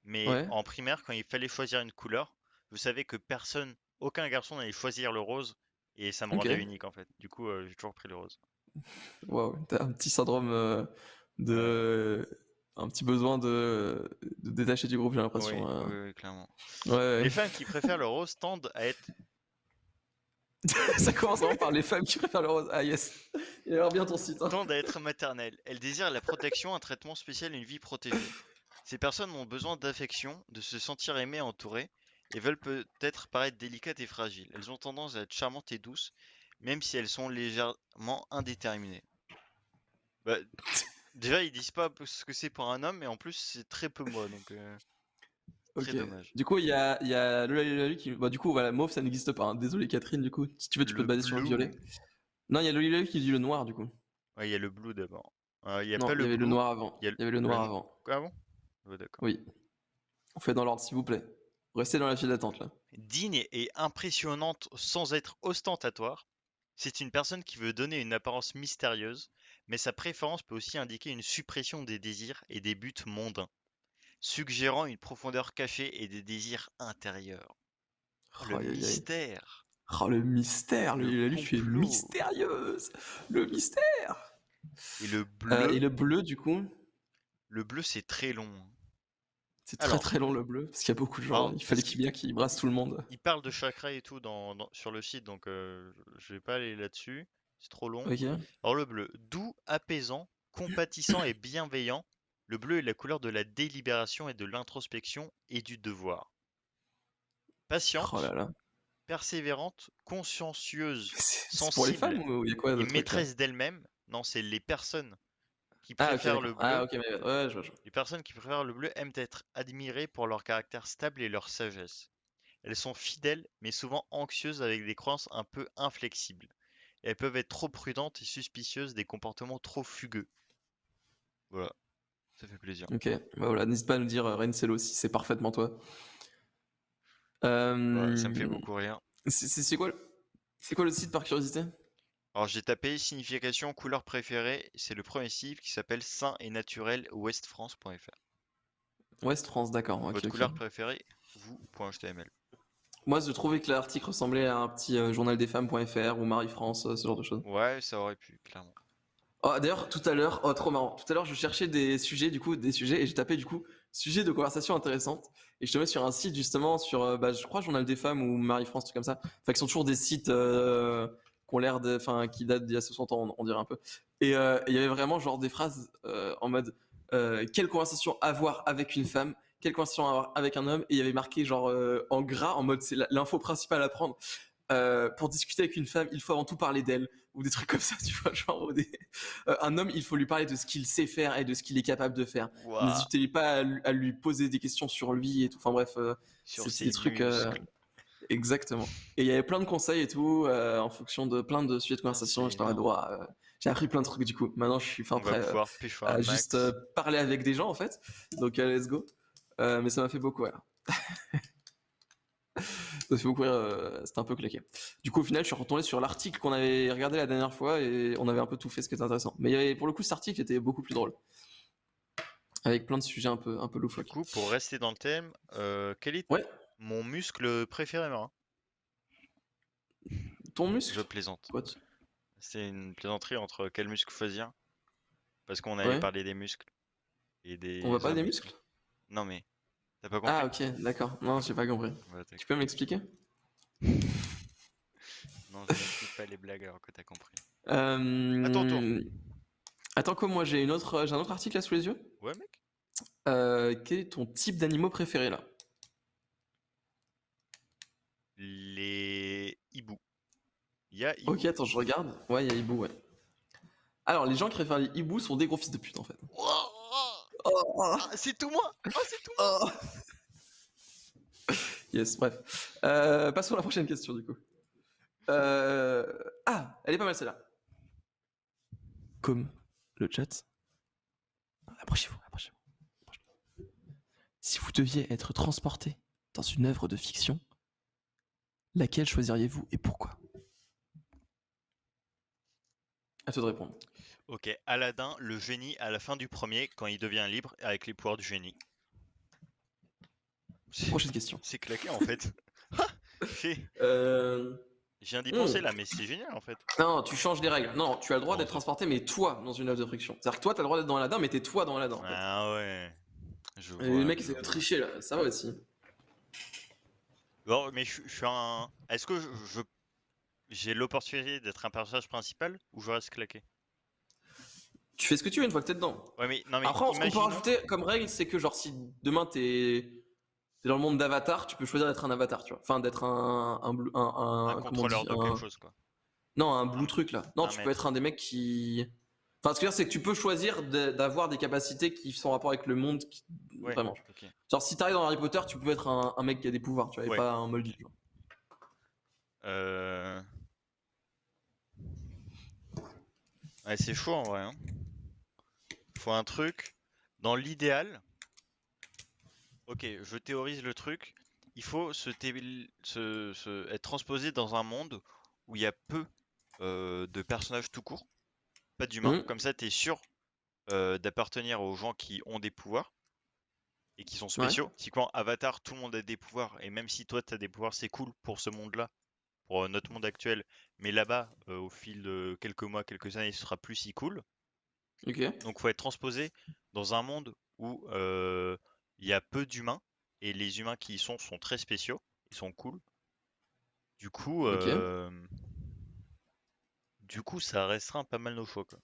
mais Ouais. en primaire, quand il fallait choisir une couleur, vous savez que aucun garçon n'allait choisir le rose, et ça me Ok. rendait unique en fait. Du coup, j'ai toujours pris le rose. Waouh. T'as un petit syndrome Euh, de un petit besoin de détacher du groupe j'ai l'impression. oui, clairement. Ouais. Les femmes qui préfèrent le rose tendent à être Ça commence vraiment par les femmes qui préfèrent le rose. Ah yes. Il a l'air bien ton site. Hein. maternelles. Elles désirent la protection, un traitement spécial et une vie protégée. Ces personnes ont besoin d'affection, de se sentir aimées et entourées, et veulent peut-être paraître délicates et fragiles. Elles ont tendance à être charmantes et douces, même si elles sont légèrement indéterminées. Bah, déjà, ils disent pas ce que c'est pour un homme, et en plus, c'est très peu moi, donc très Ok. dommage. Du coup, il y a Lola Lulalu qui. Bah, du coup, voilà, mauve, ça n'existe pas. Hein. Désolé, Catherine, du coup. Si tu veux, tu peux te Le baser sur le violet. blue, Non, il y a Lola Lulalu qui dit le noir, du coup. ouais, il y a le blue d'abord. Il y a Non, pas il y le avait le blue, noir avant. il y a Il y avait le le... noir avant. Ah bon? Ouais, d'accord. Oui. On fait dans l'ordre, s'il vous plaît. Restez dans la file d'attente, là. Digne et impressionnante sans être ostentatoire, c'est une personne qui veut donner une apparence mystérieuse, mais sa préférence peut aussi indiquer une suppression des désirs et des buts mondains, suggérant une profondeur cachée et des désirs intérieurs. Oh, le Oh, aïe, aïe, aïe. mystère, Oh, le mystère, le Lulalu, tu es complot. mystérieuse. Le mystère. Et le Et bleu, le bleu, du coup, le bleu c'est très long. c'est très Alors, très long, le bleu, parce qu'il y a beaucoup de gens. Il fallait parce qu'il bien qu'il brasse tout le monde. il parle de chakra et tout sur le site, donc je vais pas aller là-dessus, c'est trop long. Ok. Alors le bleu, doux, apaisant, compatissant et bienveillant, le bleu est la couleur de la délibération et de l'introspection et du devoir. Oh là Patiente, là. persévérante, consciencieuse, C'est pour les femmes sensible ou il y a quoi et de truc là? maîtresse d'elle-même, non, c'est les personnes qui Ah, ok, préfèrent le d'accord. Ah, bleu. ok, mais ouais, je vois. Les personnes qui préfèrent le bleu aiment être admirées pour leur caractère stable et leur sagesse. Elles sont fidèles mais souvent anxieuses avec des croyances un peu inflexibles. Et elles peuvent être trop prudentes et suspicieuses des comportements trop fugueux. Voilà, ça fait plaisir. Ok, bah voilà, n'hésite pas à nous dire Rensello si c'est parfaitement toi. Voilà, ça me fait Euh, beaucoup rire. c'est quoi le site par curiosité? Alors j'ai tapé signification couleur préférée, c'est le premier site qui s'appelle sain et naturel westfrance.fr. Ouest France, d'accord, ok, Votre ok. couleur préférée, vous.html. Moi, je trouvais que l'article ressemblait à un petit journaldesfemmes.fr ou Marie-France, ce genre de choses. Ouais, ça aurait pu, clairement. Oh, d'ailleurs, tout à l'heure, oh, trop marrant. Tout à l'heure, je cherchais des sujets, et j'ai tapé, du coup, sujet de conversation intéressante. Et je tombais sur un site, justement, sur, je crois, Journal des Femmes ou Marie-France, truc comme ça. Enfin, qui sont toujours des sites qui ont l'air de, enfin, qui datent d'il y a 60 ans, on dirait un peu. Et il y avait vraiment, genre, des phrases en mode, quelle conversation avoir avec une femme, quelle conversation avoir avec un homme. Et il y avait marqué, genre, en gras, en mode, c'est l'info principale à prendre. pour discuter avec une femme, il faut avant tout parler d'elle, ou des trucs comme ça, tu vois, genre un homme, il faut lui parler de ce qu'il sait faire et de ce qu'il est capable de faire. Ouah, N'hésitez pas à lui poser des questions sur lui et tout. Enfin bref, sur c'était ses des trucs muscles. exactement. Et il y avait plein de conseils et tout en fonction de plein de sujets de Putain, conversation. c'est J'étais en mode, énorme. ouah, j'ai appris plein de trucs du coup. Maintenant, je suis fin On va prêt pouvoir push un à juste max. parler avec des gens en fait. Donc let's go. Mais ça m'a fait beaucoup rire. Ça m'a fait beaucoup rire. C'était un peu claqué. Du coup, au final, je suis retourné sur l'article qu'on avait regardé la dernière fois et on avait un peu tout fait, ce qui était intéressant. Mais pour le coup, cet article était beaucoup plus drôle. Avec plein de sujets un peu Du loufoques. coup, pour rester dans le thème, quel est Ouais, mon muscle préféré, Marin? ton Je muscle. plaisante. Quoi, C'est une plaisanterie entre quel muscle choisir, parce qu'on avait ouais, parlé des muscles et on va des parler des hommes et tout. muscles. Non mais, t'as pas Ah, compris? ok, d'accord. Non, j'ai pas compris. Bah, Tu peux m'expliquer? non, je n'explique pas les blagues alors que t'as compris. À ton tour. Euh... Attends que moi j'ai un autre article là sous les yeux. Ouais, mec? Quel est ton type d'animaux préféré là? Les hiboux. Il y a Ok, hibou. attends, je regarde. Ouais, il y a hibou, ouais. Alors, les gens qui préfèrent les hiboux sont des gros fils de pute en fait. Oh, oh, Oh, ah, c'est tout moi! Oh, c'est tout moi! oh. Yes, bref. Passons à la prochaine question du coup. Ah, elle est pas mal celle-là. Comme le chat. Approchez-vous, approchez-vous. Si vous deviez être transporté dans une œuvre de fiction, laquelle choisiriez-vous et pourquoi? À toi de répondre. Ok, Aladdin, le génie à la fin du premier, quand il devient libre avec les pouvoirs du génie. C'est Prochaine question. c'est claqué en fait. Fait. Euh... Je viens d'y hmm. penser là, mais c'est génial en fait. Non, tu changes les règles. Non, tu as le droit Comment d'être ça? transporté, mais toi, dans une œuvre de fiction. C'est-à-dire que toi, t'as le droit d'être dans Aladdin, mais t'es toi dans Aladdin, en fait. Ah ouais, je Et les vois, mecs, je essaient de vois. tricher, là. Ça va aussi. Bon, mais je suis un. Est-ce que j'ai l'opportunité d'être un personnage principal ou je reste claqué? Tu fais ce que tu veux une fois que t'es dedans. Ouais, mais non, mais Après, ce qu'on peut imaginons. rajouter comme règle, c'est que, genre, si demain t'es dans le monde d'Avatar, tu peux choisir d'être un avatar, tu vois. Enfin, d'être Un comment on contrôleur dit, de quelque chose, quoi. non, un Un, blue truc, là. Non, un tu peux être un maître. des mecs qui... Enfin, ce que je veux dire, c'est que tu peux choisir d'avoir des capacités qui sont en rapport avec le monde, Ouais, vraiment. ok. Genre, si t'arrives dans Harry Potter, tu peux être un mec qui a des pouvoirs, tu vois, et Ouais, pas un moldu, ok. tu vois. Euh... Ouais, c'est chaud en vrai, hein. Faut un truc. Dans l'idéal, ok, je théorise le truc. Il faut être transposé dans un monde où il y a peu de personnages tout court, pas d'humains. Hum, Comme ça, t'es sûr d'appartenir aux gens qui ont des pouvoirs et qui sont ouais, spéciaux. Si quand Avatar, tout le monde a des pouvoirs, et même si toi t'as des pouvoirs, c'est cool pour ce monde-là, pour notre monde actuel. Mais là-bas, au fil de quelques mois, quelques années, ce sera plus si cool. ok, Donc, faut être transposé dans un monde où il y a peu d'humains et les humains qui y sont très spéciaux, ils sont cool. Du coup, ok. euh, du coup, ça restera pas mal nos choix, quoi.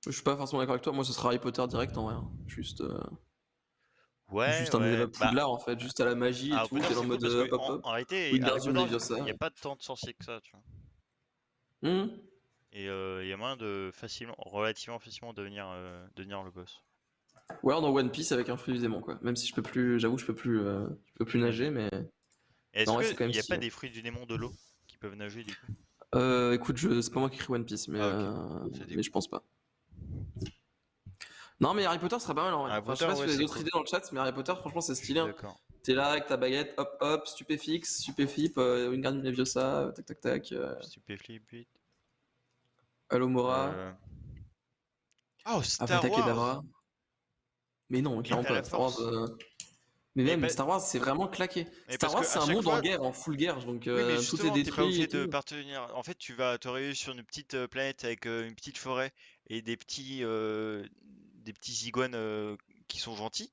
Je suis pas forcément d'accord avec toi, moi ce sera Harry Potter direct en vrai, hein. Ouais, Juste un élève ouais. à Bah, Poudlard en fait, juste à la magie et Harry tout, Potter, t'es là en c'est cool mode parce que hop hop hop, en réalité, Harry Wingardium Potter, il Leviosa. n'y a pas tant de sorciers que ça, tu vois. Hum. Et il y a moyen de relativement facilement devenir le boss. Ou alors dans One Piece avec un fruit du démon quoi, même si je peux plus, j'avoue je peux plus nager, Nager. mais Et est-ce en vrai c'est qu'il quand même n'y a pas stylé. des fruits du démon de l'eau qui peuvent nager du coup? Écoute, c'est pas moi qui écris One Piece, Ah ok, c'est mais je dégoût. pense pas. Non mais Harry Potter serait pas mal en vrai. Harry Enfin je sais Potter, pas si ouais, vous avez c'est d'autres cool. idées dans le chat, mais Harry Potter franchement c'est Je stylé, suis hein. d'accord. T'es là avec ta baguette, hop hop, stupéfixe, stupéflip, Wingardium Leviosa, tac tac tac, Stupéflip, vite. Alomora, Euh... Oh, Star Avada Wars! Kedavra. Mais non, Limite clairement à la pas. Star Wars. force. Mais Mais, même, Star Wars, c'est vraiment claqué. mais Star parce Wars, que c'est à un chaque monde en fois. guerre, en full guerre, donc Oui, mais tout est justement, t'es pas détruit obligé et de tout. partenir. En fait, tu vas te réveiller sur une petite planète avec une petite forêt et des petits iguanes qui sont gentils.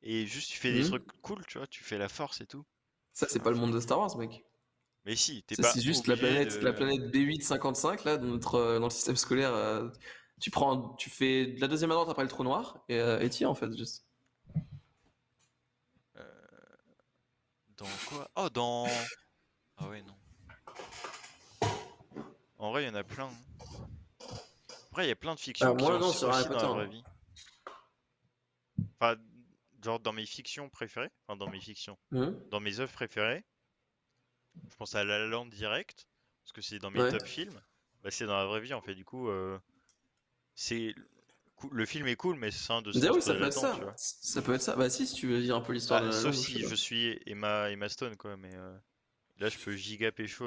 Et juste, tu fais des trucs Mhm. cool, tu vois. Tu fais la force et tout. Ça, c'est pas le monde de Star Wars, mec. Mais si, t'es Ça, pas c'est juste obligé la de. planète B855, là, dans le système scolaire. Tu fais de la deuxième à droite après le trou noir, et t'y es, en fait, juste. euh, Dans quoi? Oh, dans. Ah ouais, non. plein, hein. Après, il y a plein de fictions Alors qui sont moi, non, sur Harry aussi dans Potter, la vraie hein. vie. Enfin, genre dans mes fictions préférées, enfin dans mes fictions, Mhm. dans mes œuvres préférées, je pense à La La Land direct, parce que c'est dans mes Ouais. top films. Bah, c'est dans la vraie vie en fait. Du coup, c'est le film est cool, mais c'est un de se Dire oui, ça transposer peut être là-dedans, tu ça. vois. Ça peut être ça. Bah si, si tu veux dire un peu l'histoire Ah, de la sauf langue, je sais si pas. je suis Emma Stone, quoi, mais là je peux giga pécho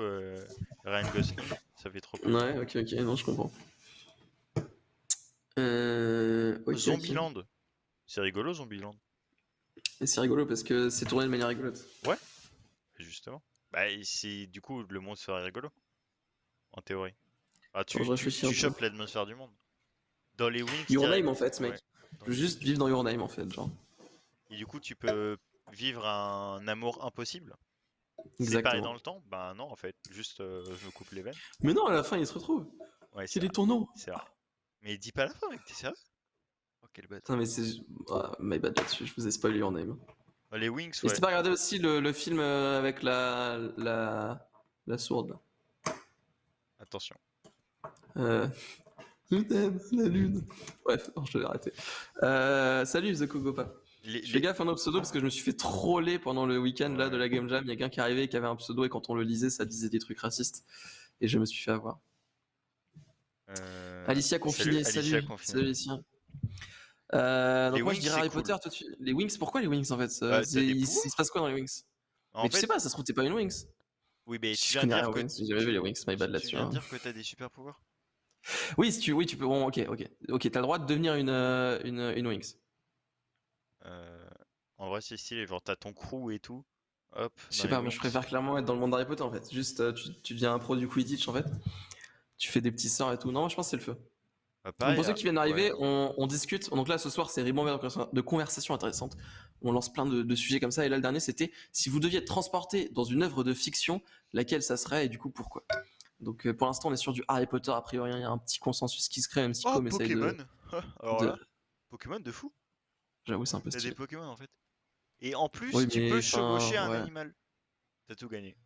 Ryan Gosling, ça fait trop plaisir. Ouais, ok, ok, non, je comprends. Ok, ok. Zombieland, c'est rigolo Zombieland. Et c'est rigolo parce que c'est tourné de manière rigolote. Ouais, justement. Bah, et c'est du coup le monde serait rigolo, en théorie. Ah, Attends, je réfléchis un tu peu. chopes l'atmosphère du monde. Dans les Wings Your direct. Name en fait, Ouais, mec. dans Je veux les juste Wings. vivre dans Your Name en fait, genre. Et du coup, tu peux vivre un amour impossible. Séparé dans Exactement. le temps? Ben non, en fait. Juste, je me coupe les veines. Mais non, à la fin, ils se retrouvent. Ouais, c'est Quel est vrai. ton nom? C'est vrai. Mais dis pas la fin, mec, t'es sérieux? Oh, quel Non, bâtard. mais c'est. Ah, my bad là-dessus, je vous ai spoilé Your Name. Les Wings, Et si ouais. t'as pas regardé aussi le film avec la sourde là. Attention. Euh, Je t'aime, la lune. Bref, non, je vais arrêter. Salut The Kogopa. Les, Je fais les... gaffe à nos pseudos parce que je me suis fait troller pendant le week-end là de Ouais. la Game Jam. Il y a quelqu'un qui arrivait qui avait un pseudo et quand on le lisait, ça disait des trucs racistes. Et je me suis fait avoir. Alicia Salut, confinée, Alicia salut. confinée. Salut Alicia. Les Donc moi je Wings, dirais c'est Harry cool. Potter tout de suite. Les Wings, pourquoi les Wings en fait Bah, t'as des il se pouvoirs. passe quoi dans les Wings? En Mais tu sais fait, pas, ça se trouve t'es pas une Wings. oui, mais tu Je viens de connais dire rien aux que Wings, j'ai jamais vu les Wings, my bad tu là-dessus. viens de Hein. dire que t'as des super pouvoirs. Oui, si tu, oui, tu peux. Bon, ok, ok. Ok, t'as le droit de devenir une Wings. Euh, En vrai, c'est stylé. Genre, t'as ton crew et tout. Hop, Je dans sais les pas, moi je Wings. préfère clairement être dans le monde d'Harry Potter en fait. Juste, tu deviens un pro du Quidditch en fait. Tu fais des petits sorts et tout. Non, moi, je pense que c'est le feu. Bah, Donc pareil, pour ceux qui viennent ouais. d'arriver, on discute. Donc là, ce soir, c'est Ribambert de conversations intéressantes. On lance plein de sujets comme ça. Et là, le dernier, c'était si vous deviez être transporté dans une œuvre de fiction, laquelle ça serait et du coup pourquoi. Donc pour l'instant, on est sur du Harry Potter. A priori, il y a un petit consensus qui se crée, même si Oh, Com essaye Pokémon! Alors de... là, Pokémon de fou. J'avoue, c'est un peu T'as des stylé. Pokémon en fait. Et en Oui, plus, tu mais peux chevaucher enfin, un ouais. animal. T'as tout gagné.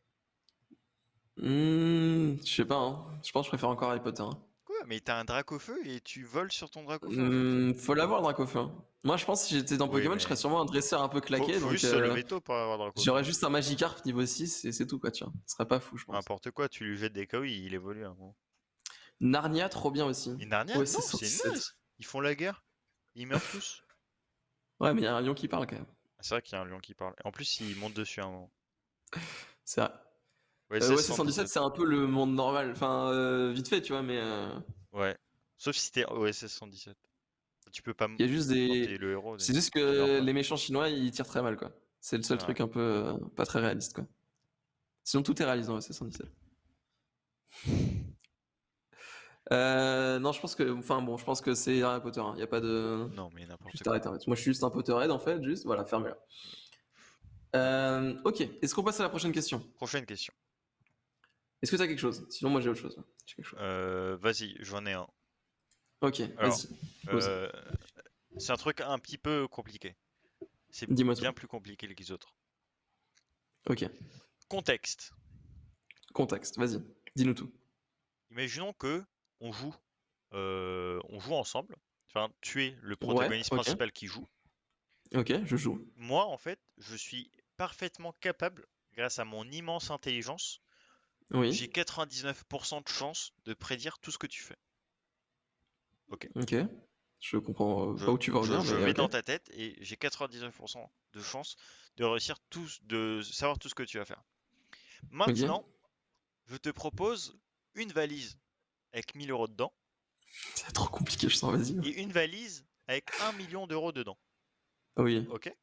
Je sais pas. Hein. Je pense que je préfère encore Harry Potter. Hein. Quoi? Mais t'as un Dracofeu et tu voles sur ton Dracofeu en fait. Faut l'avoir, Dracofeu. Hein. Moi, je pense que si j'étais dans Oui, Pokémon, je serais mais sûrement un dresseur un peu claqué. faut Donc, juste se lever tôt pour avoir Dracofeu. j'aurais juste un Magikarp niveau 6 et c'est tout, quoi, tiens. Ce serait pas fou, je pense. N'importe quoi, tu lui jettes des KO, il évolue un moment. Narnia, trop bien aussi. Et Narnia? OSS Non, c'est 117. naze. Ils font la guerre. Ils meurent tous. Ouais, mais il y a un lion qui parle quand même. Ah, c'est vrai qu'il y a un lion qui parle. En plus, il monte dessus à un moment. C'est vrai. Ouais, c'est OSS 117, 117. c'est un peu le monde normal. Enfin, vite fait, tu vois, mais Ouais. Sauf si t'es OSS 117. Tu peux pas il y a juste quand t'es des. le héros, C'est juste tu meurs que pas. les méchants chinois, ils tirent très mal, quoi. C'est le C'est seul vrai. truc un peu pas très réaliste, quoi. Sinon, tout est réaliste dans OSS 117. Non, je pense que. Enfin, bon, je pense que c'est Harry Potter. Il n'y a pas de. Non, mais n'importe Juste quoi. arrête, arrête. Moi, je suis juste un Potterhead, en fait. Juste, voilà, fermez-la. Ok, est-ce qu'on passe à la prochaine question? Prochaine question. Est-ce que tu as quelque chose? Sinon, moi, j'ai autre chose. Là. J'ai quelque chose. Vas-y, j'en ai un. Ok, Alors, vas-y. Pose. euh, c'est un truc un petit peu compliqué. C'est Dis-moi tout. bien plus compliqué que les autres. Ok. Contexte. Contexte, vas-y. Dis-nous tout. Imaginons que on joue, on joue ensemble. Enfin, tu es le Ouais, protagoniste ok. principal qui joue. Ok, je joue. Moi, en fait, je suis parfaitement capable, grâce à mon immense intelligence, Oui. j'ai 99% de chance de prédire tout ce que tu fais. Ok. Ok. Je comprends pas où tu vas en venir, Je mais vais ok. dans ta tête et j'ai 99% de chance de réussir de savoir tout ce que tu vas faire. Ok. Maintenant, je te propose une valise avec 1000 euros dedans C'est trop compliqué, je sens, vas-y. et une valise avec 1 million d'euros dedans. Oui. Ok?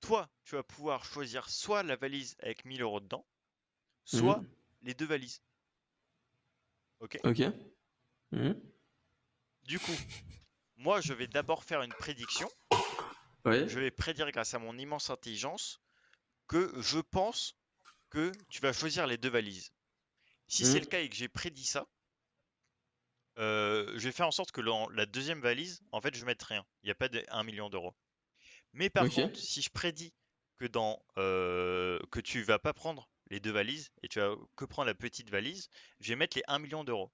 Toi, tu vas pouvoir choisir soit la valise avec 1000 euros dedans, soit Mhm. les deux valises. Ok? Ok. Mhm. Du coup, moi, je vais d'abord faire une prédiction. Oui. Je vais prédire grâce à mon immense intelligence que je pense que tu vas choisir les deux valises. Si c'est le Mhm. cas et que j'ai prédit ça, je vais faire en sorte que dans la deuxième valise, en fait, je mette rien. Il n'y a pas de 1 million d'euros. Mais par Ok. contre, si je prédis que que tu vas pas prendre les 2 valises et tu vas que prendre la petite valise. Je vais mettre les 1 million d'euros.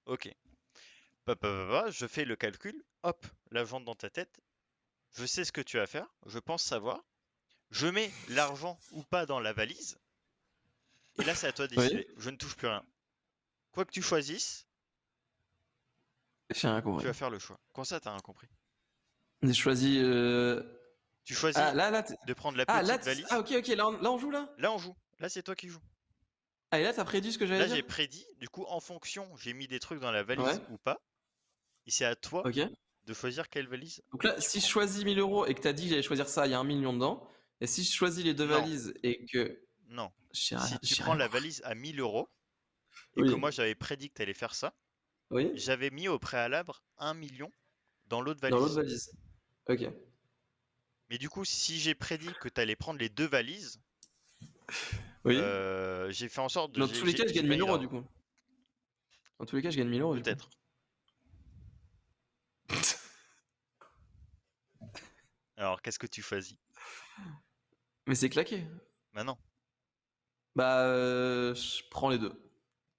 Ok. Je fais le calcul. Hop, là j'entre dans ta tête. Je sais ce que tu vas faire. Je pense savoir. Je mets l'argent ou pas dans la valise. Et là, c'est à toi de Oui, décider. Je ne touche plus rien. Quoi que tu choisisses, j'ai rien tu compris. vas faire le choix. Comment ça, t'as rien compris? J'ai choisi. Tu Ah, choisis là, de prendre la ah, là, petite valise. ah, ok, là, on joue là. Là, on joue. Là, c'est toi qui joues. Ah, et là, t'as prédit ce que j'allais Là, dire? j'ai prédit. Du coup, en fonction, j'ai mis des trucs dans la Ouais, valise ou pas. Et c'est à toi ok. de choisir quelle valise Donc là, tu si je prends. choisis 1000 euros et que t'as dit que j'allais choisir ça, il y a 1 million dedans. Et si je choisis les deux Non, valises et que. non. J'ai rien, Si tu j'ai prends rien la compris. valise à 1000 euros et que Oui, moi, j'avais prédit que t'allais faire ça, oui. j'avais mis au préalable 1 million dans l'autre Dans l'autre valise. valise. Ok. Mais du coup, si j'ai prédit que t'allais prendre les 2 valises, Oui. j'ai fait en sorte de. Dans tous les cas, je J'ai gagne 1000 gagné de euros l'argent. du coup. Dans tous les cas, je gagne 1000 euros du coup. Peut-être. Alors, qu'est-ce que tu choisis? Mais c'est claqué. Maintenant, Bah, je prends les deux.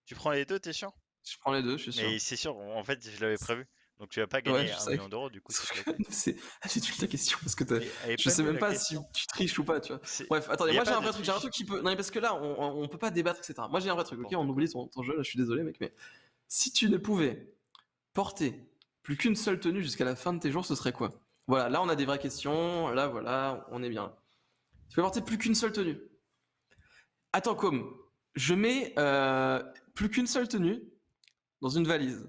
tu prends les deux, t'es sûr? Je prends les deux, je suis sûr. Mais c'est sûr, en fait, je l'avais prévu. Donc, tu vas pas Ouais, gagner je un sais. million d'euros, du coup, c'est Sauf que claqué. c'est. J'ai tué ta question parce que Mais elle est je pas sais nulle même la pas si question. tu triches ou pas, tu vois. C'est... Bref, attendez, Mais y a moi j'ai pas un de vrai truc, j'ai un triche. truc qui peut. Non, mais parce que là, on peut pas débattre, etc. Moi j'ai un vrai truc, ok? On N'importe oublie quoi. ton jeu, là, je suis désolé, mec, mais si tu ne pouvais porter plus qu'une seule tenue jusqu'à la fin de tes jours, ce serait quoi? Voilà, là on a des vraies questions, là voilà, on est bien. Tu peux porter plus qu'une seule tenue. Attends, comme je mets plus qu'une seule tenue dans une valise,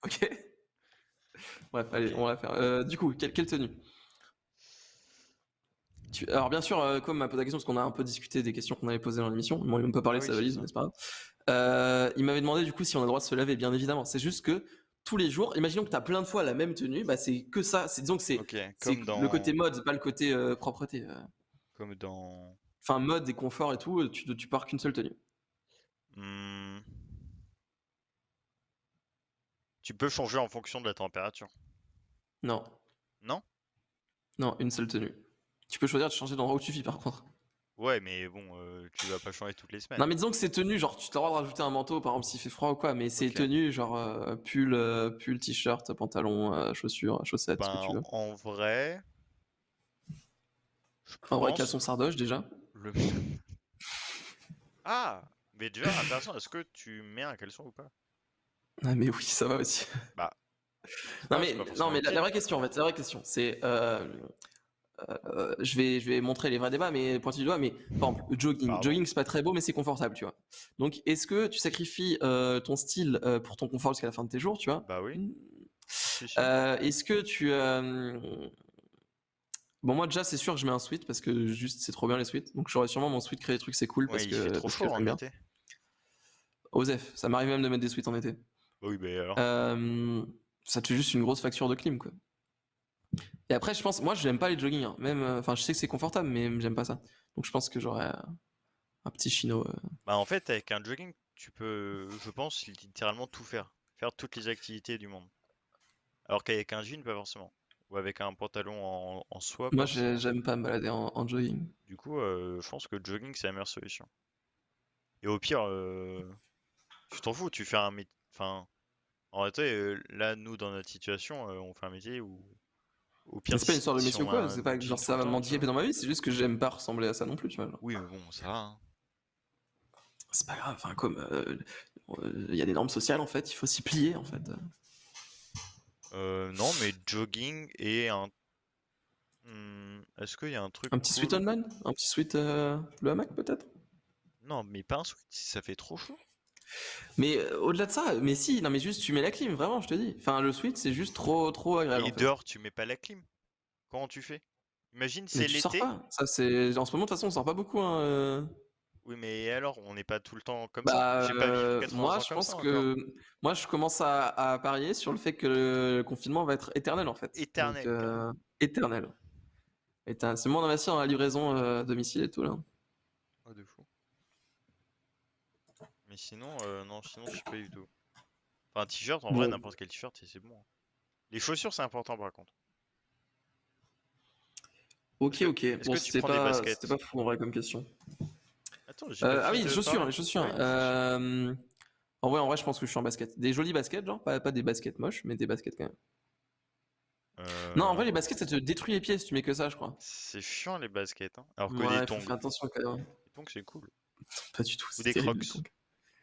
ok? Bref, allez, Ok. on va faire. Du coup, quelle tenue? Alors bien sûr, comme m'a posé la question, parce qu'on a un peu discuté des questions qu'on avait posées dans l'émission, bon, il m'a même pas parlé Ah de oui, sa c'est valise, ça. mais c'est pas grave. Il m'avait demandé du coup si on a le droit de se laver, bien évidemment. C'est juste que tous les jours, imaginons que tu as plein de fois la même tenue, bah c'est que ça. Disons que Ok. c'est le côté mode, pas le côté propreté. Comme dans... Enfin, mode et confort et tout, tu pars qu'une seule tenue. Hmm, tu peux changer en fonction de la température. Non, Non? non, une seule tenue. Tu peux choisir de changer d'endroit où tu vis par contre. Ouais, mais bon, tu vas pas changer toutes les Non, semaines. mais disons que ces tenues, genre tu as le droit de rajouter un manteau par exemple s'il fait froid ou quoi, mais ces Ok. tenues, genre pull, t-shirt, pantalon, chaussures, chaussettes, ce que tu Ben, veux. en vrai, je En vrai, pense caleçon sardoche déjà. le... Ah! Mais déjà, intéressant, est-ce que tu mets un caleçon ou pas? Ah, mais oui, ça va aussi. Bah, Non, c'est mais, pas non, forcément mais la lequel. vraie question, en fait, la vraie question, c'est. Je vais montrer les vrais débats, mais pointer du doigt, mais par exemple, le jogging. Pardon? Jogging, c'est pas très beau, mais c'est confortable, tu vois. Donc, est-ce que tu sacrifies ton style pour ton confort jusqu'à la fin de tes jours, tu vois? Bah oui, si, si. Est-ce que tu. Bon, moi, déjà, c'est sûr que je mets un sweat parce que juste, c'est trop bien les sweats. Donc, j'aurais sûrement mon sweat créer des trucs, c'est cool Ouais, il fait trop parce que chaud en j'aime bien. été. Osef, ça m'arrive même de mettre des sweats en été. Bah oui, bah alors. Euh, Ça te fait juste une grosse facture de clim, quoi. Et après, je pense, moi, je n'aime pas les jogging, hein. Même, enfin, je sais que c'est confortable, mais j'aime pas ça. Donc, je pense que j'aurais un petit chino. Bah en fait, avec un jogging, tu peux, je pense, littéralement tout faire. Faire toutes les activités du monde. Alors qu'avec un jean, pas forcément. Ou avec un pantalon en soie, Moi, pas forcément. j'aime pas me balader en jogging. Du coup, je pense que le jogging, c'est la meilleure solution. Et au pire, tu t'en fous, tu fais un métier. Enfin, en réalité, là, nous, dans notre situation, on fait un métier où, au Mais pire, c'est pas une histoire de si métier ou on a quoi. un C'est pas que jean genre tout le ça va temps, tu m'handicaper vois. dans ma vie. C'est juste que j'aime pas ressembler à ça non plus, tu vois. Genre. Oui, mais bon, ça va, hein. C'est pas grave. Enfin, comme il y a des normes sociales en fait, il faut s'y plier en fait. Non, mais jogging et un. Est-ce qu'il y a un truc Un petit sweat cool? on man, un petit sweat le hamac peut-être. Non, mais pas un sweat, si ça fait trop chaud. Mais au-delà de ça, mais si, non mais juste tu mets la clim, vraiment, je te dis. Enfin, le sweat c'est juste trop agréable Et en fait. dehors, tu mets pas la clim. Comment tu fais? Imagine, Mais c'est tu sors l'été. pas. Ça c'est en ce moment de toute façon on sort pas beaucoup. Hein, Oui, mais alors, on n'est pas tout le temps comme ça. Bah, J'ai pas vécu 80 moi, ans je comme ça pense encore. que moi, je commence à parier sur le fait que le confinement va être éternel en fait. Donc, Éternel, carrément. éternel. C'est moi, on investit dans la livraison domicile et tout là. Oh, de fou. Mais sinon, non, sinon, je sais pas du tout. Enfin, un t-shirt, en vrai, Bon, n'importe quel t-shirt, c'est bon, hein. Les chaussures, c'est important par contre. ok. Est-ce Bon, que tu prends des c'était baskets? pas fou en vrai comme question. Ah, Attends, j'ai pas Ah fini oui, de chaussures, parler. les chaussures. Ouais, les chaussures. En vrai, je pense que je suis en basket. Des jolies baskets, genre, pas des baskets moches, mais des baskets quand même. Non, en Euh, vrai, les baskets, ça te détruit les pieds si tu mets que ça, je crois. C'est chiant les baskets, hein. Alors que les Ouais, faut tongs. faire attention quand même. Les tongs, c'est cool. Pas du tout, Ou c'est des terrible les crocs. tongs.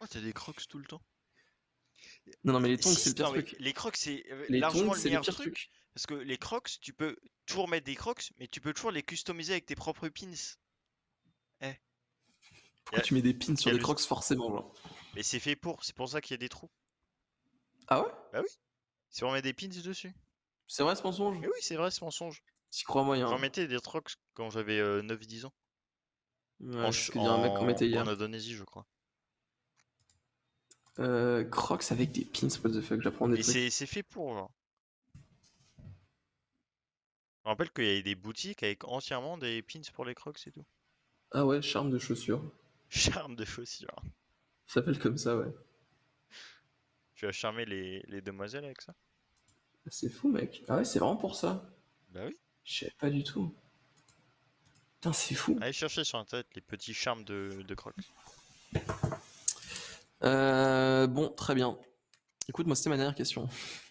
Oh, t'as des crocs tout le temps. Non, mais les tongs, c'est Si, le pire non mais truc. les crocs c'est Les tongs, largement le c'est le meilleur pire truc truc. parce que les crocs tu peux toujours mettre des crocs mais tu peux toujours les customiser avec tes propres pins. Eh, y Pourquoi a, tu mets des pins y sur a des le... crocs forcément, genre? Mais c'est pour ça qu'il y a des trous. Ah ouais? Bah oui, c'est pour mettre des pins dessus. C'est vrai ce mensonge? Mais oui, c'est vrai ce mensonge. J'y crois J'en moyen. mettais des crocs quand j'avais 9-10 ans. Ouais, c'est ce que dirait un mec qu'on mettait En hier. Indonésie, je crois. Crocs avec des pins, what the fuck, j'apprends des Mais trucs. c'est fait pour, genre. Je me rappelle qu'il y avait des boutiques avec entièrement des pins pour les crocs et tout. Ah ouais, charme de chaussures. Charme de chaussures. Ça s'appelle comme ça, ouais. Tu as charmé les demoiselles avec ça? C'est fou, mec. Ah ouais, c'est vraiment pour ça. Bah oui. Je savais pas du tout. Putain, c'est fou. Allez chercher sur internet les petits charmes de Crocs. Bon, très bien. Écoute, moi, c'était ma dernière question. Bah,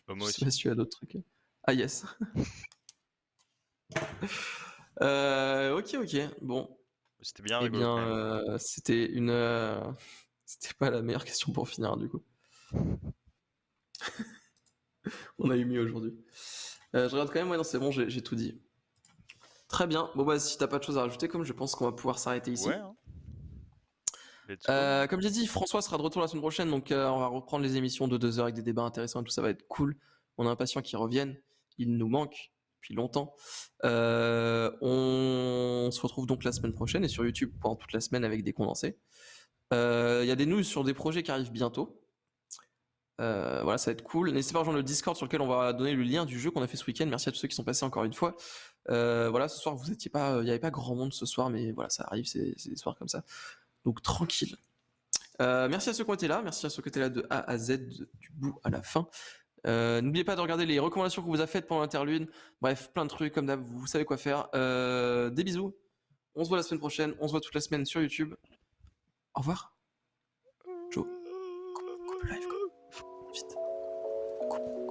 Je moi sais pas aussi. si tu as d'autres trucs. Ah, yes. Ok, ok. Bon, C'était bien eh rigolo bien, quand même. c'était une. C'était pas la meilleure question pour finir, du coup. On a eu mieux aujourd'hui. Je regarde quand même, ouais, non, c'est bon, j'ai tout dit. Très bien. Bon, bah, si t'as pas de choses à rajouter, comme je pense qu'on va pouvoir s'arrêter ici. Ouais, hein. Let's go. Comme j'ai dit, François sera de retour la semaine prochaine, donc on va reprendre les émissions de 2 heures avec des débats intéressants et tout ça va être cool. On est impatient qu'il revienne, il nous manque depuis longtemps. On se retrouve donc la semaine prochaine et sur YouTube pendant toute la semaine avec des condensés. Il y a des news sur des projets qui arrivent bientôt. Voilà, ça va être cool. N'hésitez pas à rejoindre le Discord sur lequel on va donner le lien du jeu qu'on a fait ce week-end. Merci à tous ceux qui sont passés encore une fois. Voilà, ce soir vous étiez pas, il n'y avait pas grand monde ce soir, mais voilà, ça arrive, c'est des soirs comme ça. Donc tranquille. Merci à ceux qui ont été là, merci à ceux qui étaient là de A à Z, du bout à la fin. N'oubliez pas de regarder les recommandations qu'on vous a faites pendant l'interlude. Bref, plein de trucs comme d'hab, vous savez quoi faire. Des bisous. On se voit la semaine prochaine. On se voit toute la semaine sur YouTube. Au revoir. Joe, coupe le live, quoi. Vite. Coupe.